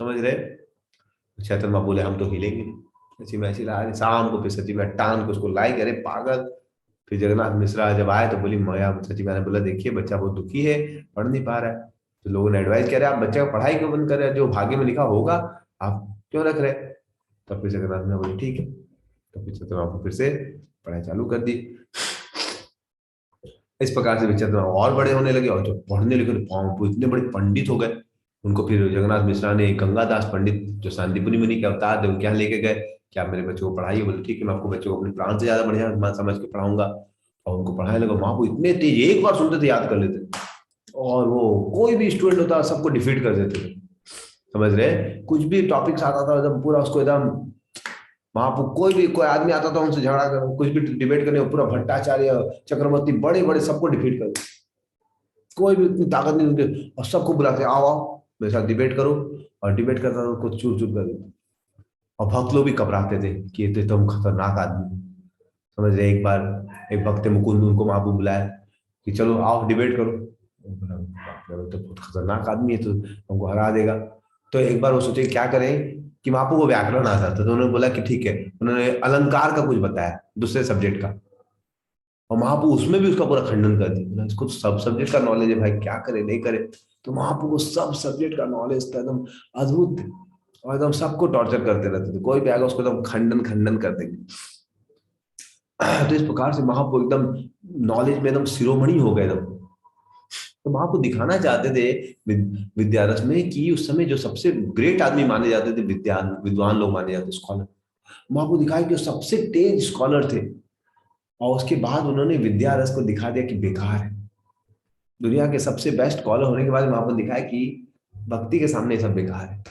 समझ रहे। चैतन्य माँ बोले हम तो हिलेंगे नहीं। सची में ऐसी रहा, शाम को फिर सची में टान को उसको लाई, अरे पागल। फिर जगन्नाथ मिश्रा जब आए तो बोली माया, सची मैंने बोला देखिए बच्चा बहुत दुखी है, पढ़ नहीं पा रहा है। तो लोगों ने एडवाइस किया आप बच्चे का पढ़ाई क्यों बंद कर रहे हैं, जो भाग्य में लिखा होगा आप क्यों रख रहे। तब फिर जगन्नाथ ने बोली ठीक है। तो फिर चैतन्य माँ फिर से पढ़ाई चालू कर दी। इस प्रकार से विचित्र और बड़े होने लगे, और जब पढ़ने लगे तो इतने बड़े पंडित हो गए। उनको फिर जगन्नाथ मिश्रा ने गंगादास पंडित जो शांतिपुरी मुनि के अवतार थे उनके यहाँ लेके गए, कि आप मेरे बच्चों को पढ़ाइए। बोले ठीक है, मैं आपको बच्चों को अपने प्राण से ज्यादा बढ़िया मैं समझ के पढ़ाऊंगा। और उनको पढ़ाने लगा। वहां को इतने तेज, एक बार सुनते थे याद कर लेते, और वो कोई भी स्टूडेंट होता सबको डिफीट कर देते थे। समझ रहे। कुछ भी टॉपिक्स आता था एकदम पूरा उसको एकदम, वहां पर कोई आदमी आता था उनसे झगड़ा कर, कुछ भी डिबेट करने, पूरा भट्टाचार्य चक्रवर्ती बड़े बड़े सबको डिफीट कर, कोई भी उतनी ताकत नहीं उनके। और सबको बुलाते आओ आओ मेरे साथ डिबेट करो, और डिबेट करता था उनको चूर चूर कर देते। और भक्त लोग भी घबराते थे कि ये तो एकदम खतरनाक आदमी। समझ रहे। एक बार एक भक्त मुकुंद उनको महाप्रभु बुलाया कि चलो आओ डिबेट करो। तो बहुत खतरनाक आदमी है, तो हमको हरा देगा। तो एक बार वो सोचे क्या करें, कि महाप्रभु को व्याकरण आता था, तो उन्होंने बोला कि ठीक है। उन्होंने अलंकार का कुछ बताया दूसरे सब्जेक्ट का, और महाप्रभु उसमें भी उसका पूरा खंडन कर दिया। इसको तो सब सब्जेक्ट का नॉलेज है भाई, क्या करे नहीं करे। तो महाप्रभु को सब सब्जेक्ट का नॉलेज था, एकदम अद्भुत थे। और एकदम सबको टॉर्चर करते रहते थे, कोई भी आएगा उसको एकदम खंडन खंडन कर देंगे। तो इस प्रकार से महाप्रभु एकदम नॉलेज में एकदम शिरोमणि हो गए एकदम। तो महाप्रभु दिखाना चाहते थे विद्यारस में कि उस समय जो सबसे ग्रेट आदमी माने जाते थे, विद्वान लोग माने जाते स्कॉलर, महाप्रभु दिखाया कि वो सबसे तेज स्कॉलर थे। और उसके बाद उन्होंने विद्यारस को दिखा दिया कि बेकार है। दुनिया के सबसे बेस्ट स्कॉलर होने के बाद महाप्रभु दिखाया कि भक्ति के सामने सब बेकार है।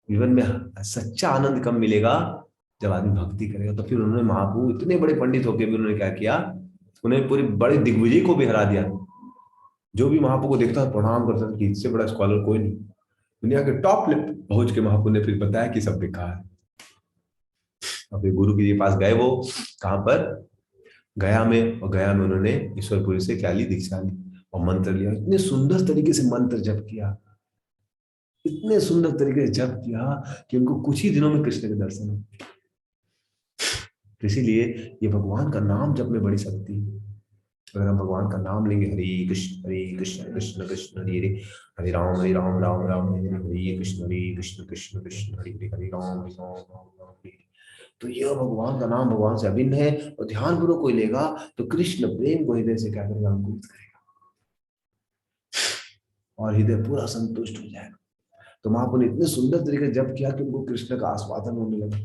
जीवन में सच्चा आनंद कब मिलेगा, जब आदमी भक्ति करेगा। तो फिर उन्होंने महाप्रभु इतने बड़े पंडित होकर भी उन्होंने क्या किया, उन्हें पूरी बड़े दिग्विजय को भी हरा दिया। जो भी महाप्रभु को देखता था प्रणाम करता था कि इससे बड़ा स्कॉलर कोई नहीं। दुनिया के टॉप लेवल पहुंच के महाप्रभु ने फिर बताया कि सब बेकार है। अभी गुरु जी के पास गए, वो कहाँ पर, गया में, और गया में उन्होंने ईश्वरपुरी से क्या ली, दीक्षा ली और मंत्र लिया। इतने सुंदर तरीके से मंत्र जप किया, इतने सुंदर तरीके से जप किया कि उनको कुछ ही दिनों में कृष्ण के दर्शन हुए। तो इसीलिए ये भगवान का नाम जप में बड़ी शक्ति है। अगर हम भगवान का नाम लेंगे, हरे कृष्ण कृष्ण कृष्ण हरे हरे, हरे राम राम राम हरे हरे कृष्ण कृष्ण कृष्ण हरे हरे, हरे राम राम हरे। तो यह भगवान का नाम भगवान से अभिन्न है, और ध्यानपूर्वक कोई लेगा तो कृष्ण प्रेम को हृदय से क्या करेगा, अंकुरित करेगा, और हृदय पूरा संतुष्ट हो जाएगा। तो महाप्रभु ने इतने सुंदर तरीके से जप किया कि उनको कृष्ण का आस्वादन होने लगा।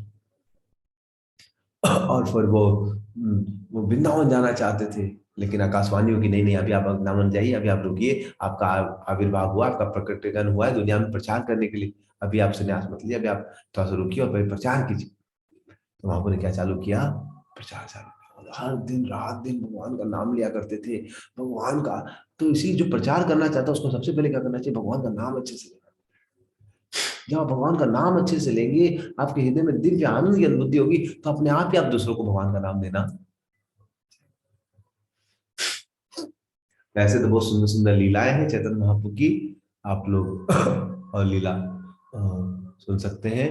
और फिर वो वृंदावन जाना चाहते थे, लेकिन आकाशवाणी हो कि नहीं नहीं, अभी आप वृंदावन जाइए, अभी आप रुकिए, आपका आविर्भाव हुआ, आपका प्रकटीकरण हुआ है दुनिया में प्रचार करने के लिए, अभी आप संन्यास मत लीजिए, अभी आप थोड़ा सा रुकिए और फिर प्रचार कीजिए। तो महाप्रभु ने क्या चालू किया, प्रचार चालू किया। हर दिन रात दिन भगवान का नाम लिया करते थे, भगवान का। तो इसी जो प्रचार करना चाहता है उसको सबसे पहले क्या करना चाहिए, भगवान का नाम अच्छे से लेना। जब आप भगवान का नाम अच्छे से लेंगे, आपके हृदय में दिव्य आनंद की अनुभूति होगी, तो अपने आप ही आप दूसरों को भगवान का नाम देना। वैसे तो बहुत सुंदर सुंदर लीलाएं हैं चैतन्य महाप्रभु की, आप लोग और लीला सुन सकते हैं।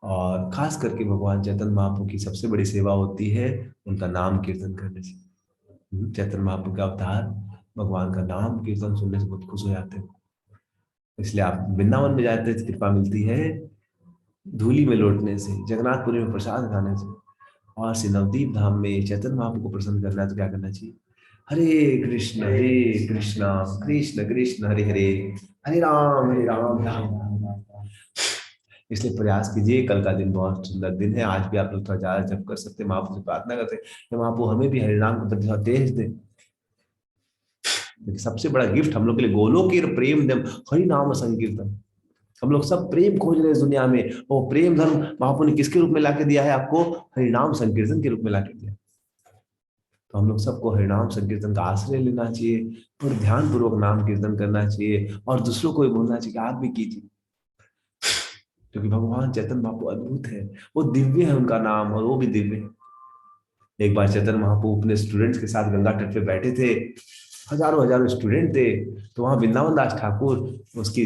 और खास करके भगवान चैतन्य महाप्रभु की सबसे बड़ी सेवा होती है उनका नाम कीर्तन करने से। चैतन्य महाप्रभु का अवतार भगवान का नाम कीर्तन सुनने से बहुत खुश हो जाते हैं। इसलिए आप वृंदावन में जाते हैं, कृपा मिलती है धूली में लौटने से, जगन्नाथपुरी में प्रसाद खाने से। और श्री नवदीप धाम में चैतन्य महाप्रभु को प्रसन्न करना है तो क्या करना चाहिए, हरे कृष्ण कृष्ण कृष्ण हरे हरे, हरे राम राम राम राम। इसलिए प्रयास कीजिए, कल का दिन बहुत सुंदर दिन है, आज भी आप लोग थोड़ा ज्यादा जप कर सकते हैं, महाप्रभु से प्रार्थना करते हैं कि महाप्रभु हमें भी हरे राम के प्रति थोड़ा तेज दे। सबसे बड़ा गिफ्ट हम लोग के लिए गोलोक की प्रेम दम हरि नाम संकीर्तन। हम लोग सब प्रेम खोज रहे हैं इस दुनिया में, वो प्रेम धर्म महाप्रभु ने किसके रूप में लाके दिया है आपको, हरिनाम संकीर्तन के रूप में लाके दिया। तो हम लोग सबको हरिनाम संकीर्तन का आश्रय लेना चाहिए, और ध्यान पूर्वक नाम कीर्तन करना चाहिए, और दूसरों को भी बोलना चाहिए कि आप भी कीजिए, क्योंकि भगवान चैतन्य महाप्रभु अद्भुत है, वो दिव्य है उनका नाम, और वो भी दिव्य है। एक बार चैतन्य महाप्रभु अपने स्टूडेंट्स के साथ गंगा तट पे बैठे थे, हजारों हजारों स्टूडेंट थे। तो वहां वृंदावन दास ठाकुर उसकी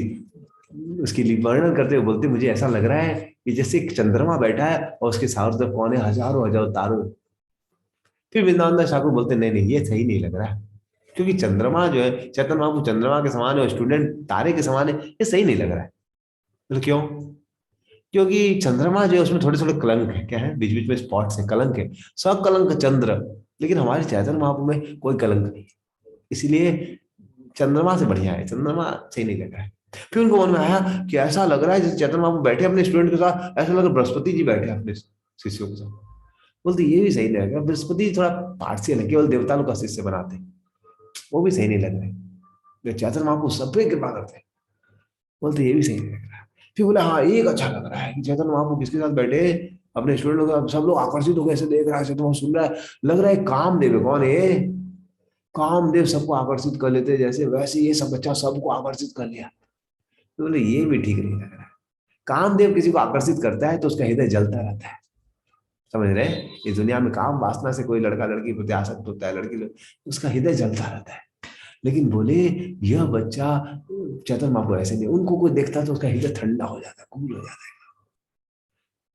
उसकी वर्णन करते हुए बोलते, मुझे ऐसा लग रहा है कि जैसे एक चंद्रमा बैठा है और उसके चारों तरफ कौन है, हजारों हजारों तारों। फिर वृंदावन दास ठाकुर बोलते, नहीं नहीं, ये सही नहीं लग रहा है, क्योंकि चंद्रमा जो है, चैतन्य महाप्रभु चंद्रमा के समान है और स्टूडेंट तारे के समान है, ये सही नहीं लग रहा है। तो क्यों, क्योंकि चंद्रमा जो है उसमें थोड़े थोड़े कलंक है, क्या है, बीच बीच में स्पॉट्स है, कलंक है, सब कलंक चंद्र, लेकिन हमारे चैतन्य महाप्रभु में कोई कलंक नहीं है। इसीलिए चंद्रमा से बढ़िया है, चंद्रमा सही नहीं लग रहा है। फिर उनको मन में आया कि ऐसा लग रहा है जैसे चैतन्य महाप्रभु बैठे अपने स्टूडेंट के साथ, ऐसा लग रहा है बृहस्पति जी बैठे अपने शिष्यों के साथ। बोलते ये भी सही नहीं लग रहा, बृहस्पति थोड़ा पार्शियल है, केवल देवता लोग का शिष्य बनाते हैं, वो भी सही नहीं लग रहे, चैतन्य महाप्रभु सब पे कृपा करते हैं। बोलते ये भी सही नहीं लग रहा। फिर बोले हाँ, एक अच्छा लग रहा है कि चैतन्य महाप्रभु किसके साथ बैठे, अपने स्टूडेंट लोग, सब लोग आकर्षित हो गए, ऐसे देख रहा है, तो सुन रहा है, लग रहा है कामदेव है। कौन है, कामदेव सबको आकर्षित कर लेते, जैसे वैसे ये सब बच्चा सबको आकर्षित कर लिया। तो बोले ये भी ठीक नहीं लग रहा। कामदेव किसी को आकर्षित करता है तो उसका हृदय जलता रहता है, समझ रहे हैं, इस दुनिया में काम वासना से कोई लड़का लड़की प्रति आसक्त होता है, लड़की उसका हृदय जलता रहता है। लेकिन बोले यह बच्चा चैतन्य महाप्रभु ऐसे नहीं, उनको कोई देखता तो उसका हृदय ठंडा हो जाता है, कूल हो जाता है।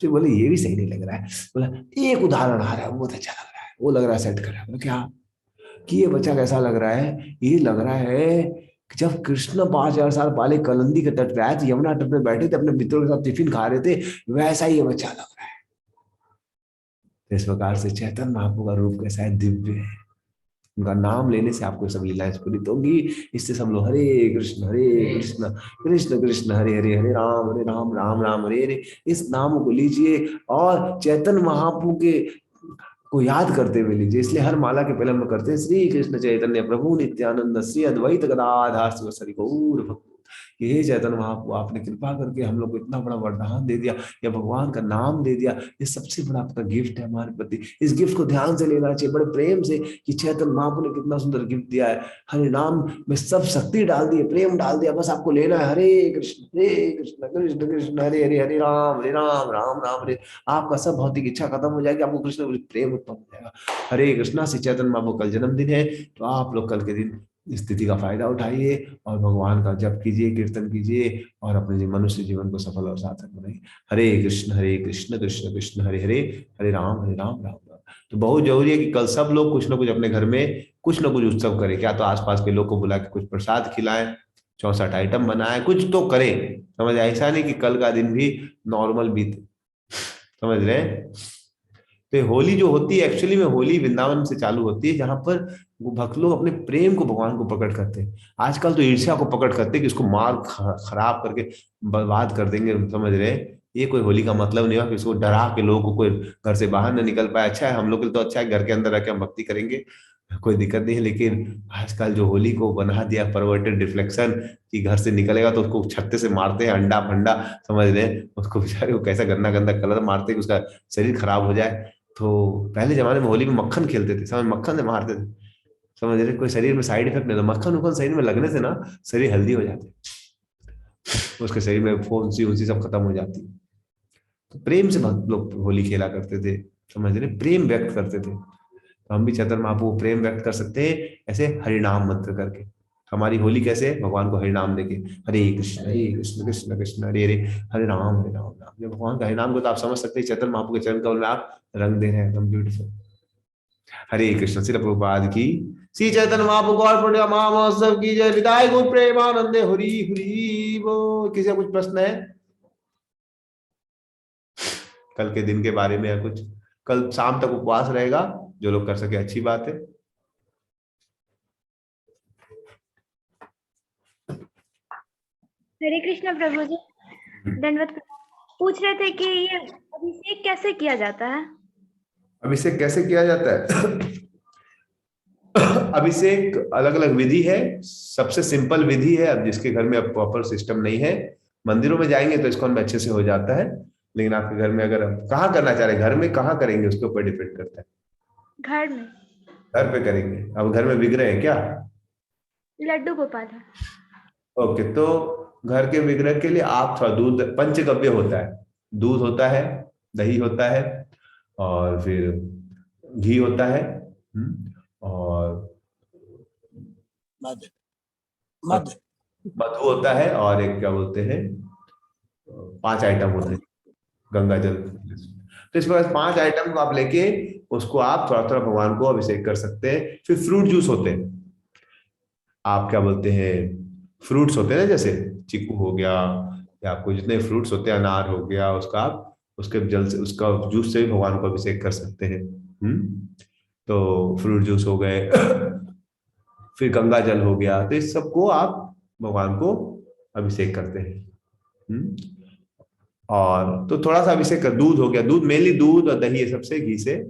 तो बोले ये भी सही नहीं लग रहा है। बोला एक उदाहरण आ रहा है, बहुत अच्छा लग रहा है, वो लग रहा है सेट कर रहा है। क्या, कि ये बच्चा कैसा लग रहा है, ये लग रहा है कि जब कृष्ण 5,000 साल पहले कलंदी के तट पे आए थे, यमुना तट पे बैठे थे, अपने मित्रों के साथ टिफिन खा रहे थे, वैसा ही ये बच्चा लग रहा है। इस प्रकार से चैतन्य महाप्रभु का रूप कैसा है, दिव्य है। उनका नाम लेने से आपको सब लीलाएं स्फुरित होंगी। इससे सब लोग हरे कृष्ण कृष्ण कृष्ण हरे हरे, हरे राम राम राम हरे हरे, इस नाम को लीजिए और चैतन्य महाप्रभु के को याद करते हुए लीजिए। इसलिए हर माला के पहले हम करते हैं श्री कृष्ण चैतन्य प्रभु नित्यानंद श्री अद्वैत गदाधर शिव सरि गौर भक्त। कि हे चैतन्य महाप्रभु, आपने कृपा करके हम लोग को इतना बड़ा वरदान दे दिया, या भगवान का नाम दे दिया, ये सबसे बड़ा आपका गिफ्ट है हमारे प्रति। इस गिफ्ट को ध्यान से लेना चाहिए, बड़े प्रेम से, कि चैतन्य महाप्रभु ने कितना सुंदर गिफ्ट दिया है, हरे नाम में सब शक्ति डाल दी है, प्रेम डाल दिया, बस आपको लेना है। हरे कृष्ण कृष्ण कृष्ण हरे हरे, हरे राम राम राम हरे। आपका सब भौतिक इच्छा खत्म हो जाएगी, आपको कृष्ण प्रेम उत्पन्न हो जाएगा। हरे कृष्णा। श्री चैतन्य महाप्रभु कल जन्मदिन है, तो आप लोग कल के दिन इस स्थिति का फायदा उठाइए और भगवान का जप कीजिए, कीर्तन कीजिए और अपने मनुष्य जीवन को सफल और सार्थक बनाइए। हरे कृष्ण कृष्ण कृष्ण हरे हरे, हरे राम राम राम। तो बहुत जरूरी है कि कल सब लोग कुछ ना कुछ अपने घर में कुछ ना कुछ उत्सव करें। क्या तो आसपास के लोग को बुला के कुछ प्रसाद खिलाएं, 64 आइटम बनाएं, कुछ तो करें। समझ, ऐसा नहीं कि कल का दिन भी नॉर्मल बीते। समझ रहे हैं? तो होली जो होती है, एक्चुअली में होली वृंदावन से चालू होती है, जहां पर वो भक्त लोग अपने प्रेम को भगवान को प्रकट करते हैं। आजकल तो ईर्ष्या को प्रकट करते हैं कि इसको मार खराब करके बर्बाद कर देंगे। समझ रहे हैं? ये कोई होली का मतलब नहीं हुआ कि इसको डरा के लोगों को कोई घर से बाहर न निकल पाए। अच्छा है, हम लोग के लिए तो अच्छा है, घर के अंदर रह के हम भक्ति करेंगे, कोई दिक्कत नहीं है। लेकिन आजकल जो होली को बना दिया परवर्टेड रिफ्लेक्शन, कि घर से निकलेगा तो उसको छत्ते से मारते हैं, अंडा फंडा। समझ रहे हैं? उसको बेचारे को कैसा गंदा गंदा कलर मारते हैं कि उसका शरीर खराब हो जाए। तो पहले जमाने में होली में मक्खन खेलते थे, समझ, मक्खन से मारते थे। समझ रहे? कोई शरीर में साइड इफेक्ट नहीं था, मक्खन उक्खन शरीर में लगने से ना शरीर हेल्दी हो जाते, उसके शरीर में फुंसी उसी सब खत्म हो जाती। तो प्रेम से भक्त लोग होली खेला करते थे। समझ रहे? प्रेम व्यक्त करते थे। तो हम भी चैतन्य महाप्रभु प्रेम व्यक्त कर सकते हैं ऐसे हरिनाम मंत्र करके। हमारी होली कैसे? भगवान को हरिनाम देके, हरे कृष्ण कृष्ण कृष्ण हरे हरे, हरे राम राम। जब भगवान का हरिनाम को तो आप समझ सकते हैं चैतन्य महाप्रभु के चरण कमल में आप रंग दे रहे हैं, एकदम ब्यूटीफुल। हरे कृष्ण। श्री प्रभुपाद की, श्री चैतन्य महाप्रभु गौर पूर्णिमा महोत्सव की जय। विदाई गुरु प्रेमानंदे हरि हरि बोल। किसी का कुछ प्रश्न है कल के दिन के बारे में या कुछ? कल शाम तक उपवास रहेगा, जो लोग कर सके अच्छी बात है। हरे कृष्ण प्रभु जी, दंडवत। पूछ रहे थे कि ये अभिषेक कैसे किया जाता है? अभिषेक कैसे किया जाता है? अभिषेक अलग अलग विधि है। सबसे सिंपल विधि है, अब जिसके घर में अब प्रॉपर सिस्टम नहीं है, मंदिरों में जाएंगे तो इसको अच्छे से हो जाता है। लेकिन आपके घर में अगर आप कहाँ करना चाह रहे हैं, घर में कहाँ करेंगे उसके ऊपर डिपेंड करता है। घर में। घर पे करेंगे? अब घर में विग्रह है क्या? लड्डू गोपाल है। ओके, तो घर के विग्रह के लिए आप थोड़ा दूध, पंचगव्य होता है, दूध होता है, दही होता है, और फिर घी होता है, और मधु मधु होता है, और एक क्या बोलते हैं, 5 आइटम होते हैं, गंगा जल। तो इसके बाद 5 आइटम को आप लेके उसको आप थोड़ा थोड़ा भगवान को अभिषेक कर सकते हैं। फिर फ्रूट जूस होते हैं, आप क्या बोलते हैं, फ्रूट्स होते हैं ना, जैसे चीकू हो गया, या आपको जितने फ्रूट्स होते हैं, अनार हो गया, उसका आप उसके जल से, उसका जूस से भी भगवान को अभिषेक कर सकते हैं। तो फ्रूट जूस हो गए, फिर गंगा जल हो गया, तो इस सबको आप भगवान को अभिषेक करते हैं। और तो थोड़ा सा अभिषेक कर, दूध हो गया, दूध मेनली दूध और दही, ये सबसे, घी से,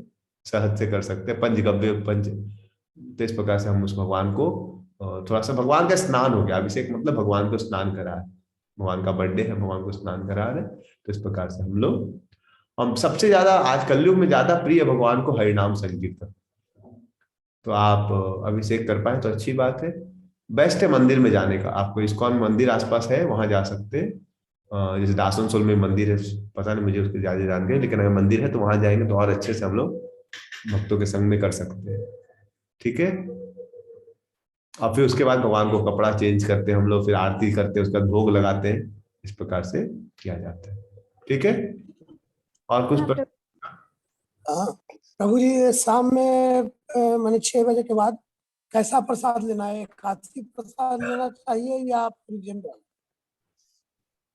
शहद से कर सकते हैं, पंचगव्य पंच। तो इस प्रकार से हम उस भगवान को थोड़ा सा, भगवान का स्नान हो गया, अभिषेक मतलब भगवान को स्नान करा है, भगवान का बर्थडे है, भगवान को स्नान करा रहे। तो इस प्रकार से हम सबसे ज्यादा आज कलयुग में ज्यादा प्रिय भगवान को हरिनाम संकीर्तन। तो आप अभिषेक कर पाए तो अच्छी बात है। बेस्ट है मंदिर में जाने का, आपको इस्कॉन मंदिर आसपास है वहां जा सकते हैं। जैसे आसनसोल में मंदिर है, पता नहीं मुझे उसके ज्यादा जानकारी, लेकिन अगर मंदिर है तो वहां जाएंगे तो और अच्छे से हम लोग भक्तों के संग में कर सकते हैं। ठीक है? और फिर उसके बाद भगवान को कपड़ा चेंज करते हैं हम लोग, फिर आरती करते हैं, उसका भोग लगाते हैं। इस प्रकार से किया जाता है। ठीक है? और कुछ प्रभु जी, शाम में मैंने 6 बजे के बाद कैसा प्रसाद लेना है? एकादशी प्रसाद लेना चाहिए या जनरल?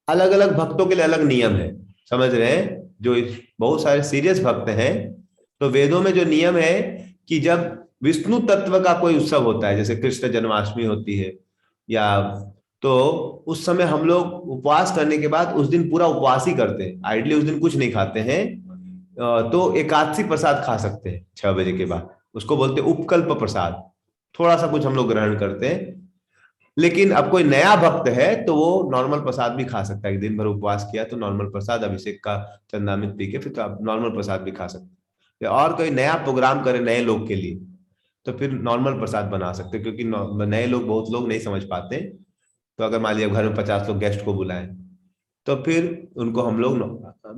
अलग अलग भक्तों के लिए अलग नियम है, समझ रहे हैं? जो बहुत सारे सीरियस भक्त हैं, तो वेदों में जो नियम है कि जब विष्णु तत्व का कोई उत्सव होता है, जैसे कृष्ण जन्माष्टमी होती है, या तो उस समय हम लोग उपवास करने के बाद उस दिन पूरा उपवास ही करते हैं, आइडली उस दिन कुछ नहीं खाते हैं। तो एकादशी प्रसाद खा सकते हैं 6 बजे के बाद, उसको बोलते हैं उपकल्प प्रसाद। थोड़ा सा कुछ हम लोग ग्रहण करते हैं, लेकिन अब कोई नया भक्त है तो वो नॉर्मल प्रसाद भी खा सकता है। दिन भर उपवास किया तो नॉर्मल प्रसाद अभिषेक का चंदामृत पी के फिर तो आप नॉर्मल प्रसाद भी खा सकते हैं। और कोई नया प्रोग्राम करे नए लोग के लिए तो फिर नॉर्मल प्रसाद बना सकते हैं, क्योंकि नए लोग बहुत लोग नहीं समझ पाते। तो अगर मान लिया घर में 50 लोग गेस्ट को बुलाएं तो फिर उनको हम लोग,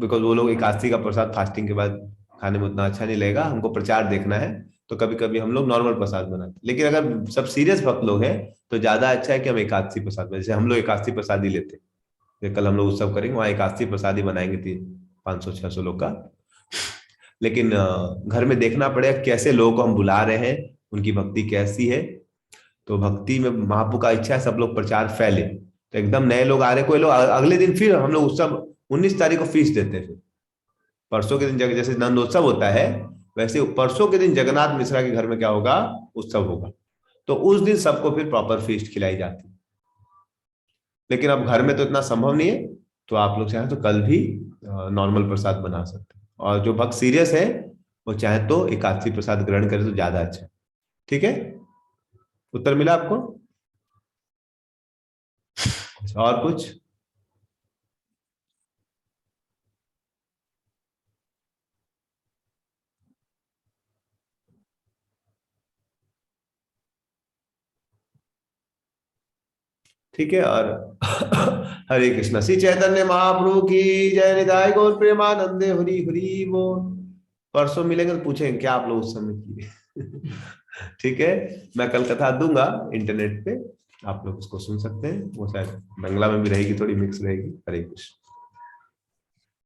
बिकॉज वो लोग एकादशी का प्रसाद फास्टिंग के बाद खाने में उतना अच्छा नहीं लगेगा, हमको प्रचार देखना है, तो कभी कभी हम लोग नॉर्मल प्रसाद बनाते हैं। लेकिन अगर सब सीरियस भक्त लोग हैं तो ज्यादा अच्छा है कि हम एकादशी प्रसाद बनाएं। जैसे हम लोग एकादशी प्रसाद ही लेते हैं, कल हम लोग उत्सव करेंगे वहाँ एकादशी प्रसाद ही बनाएंगे 500-600 लोग का। लेकिन घर में देखना पड़ेगा कैसे लोगों को हम बुला रहे हैं, उनकी भक्ति कैसी है। तो भक्ति में महाप्रभु का इच्छा है सब लोग प्रचार फैले। तो एकदम नए लोग आ रहे, कोई लोग अगले दिन फिर हम लोग उत्सव 19 तारीख को फीस देते हैं। फिर परसों के दिन जैसे नंदोत्सव होता है वैसे परसों के दिन जगन्नाथ मिश्रा के घर में क्या होगा, उत्सव होगा। तो उस दिन सबको फिर प्रॉपर फीस्ट खिलाई जाती है। लेकिन अब घर में तो इतना संभव नहीं है, तो आप लोग चाहें तो कल भी नॉर्मल प्रसाद बना सकते हैं। और जो भक्त सीरियस है वो चाहे तो एकादशी प्रसाद ग्रहण करे तो ज्यादा अच्छा है। ठीक है, उत्तर मिला आपको? और कुछ? ठीक है। और हरे कृष्ण। श्री चैतन्य महाप्रभु की जय। निताई गौर प्रेमानंदे हरि हरि बोल। परसों मिलेंगे तो पूछेंगे क्या आप लोग उस समय किए। ठीक है, मैं कल कथा दूंगा इंटरनेट पे, आप लोग उसको सुन सकते हैं। वो शायद बंगला में भी रहेगी, थोड़ी मिक्स रहेगी। हरे कृष्ण।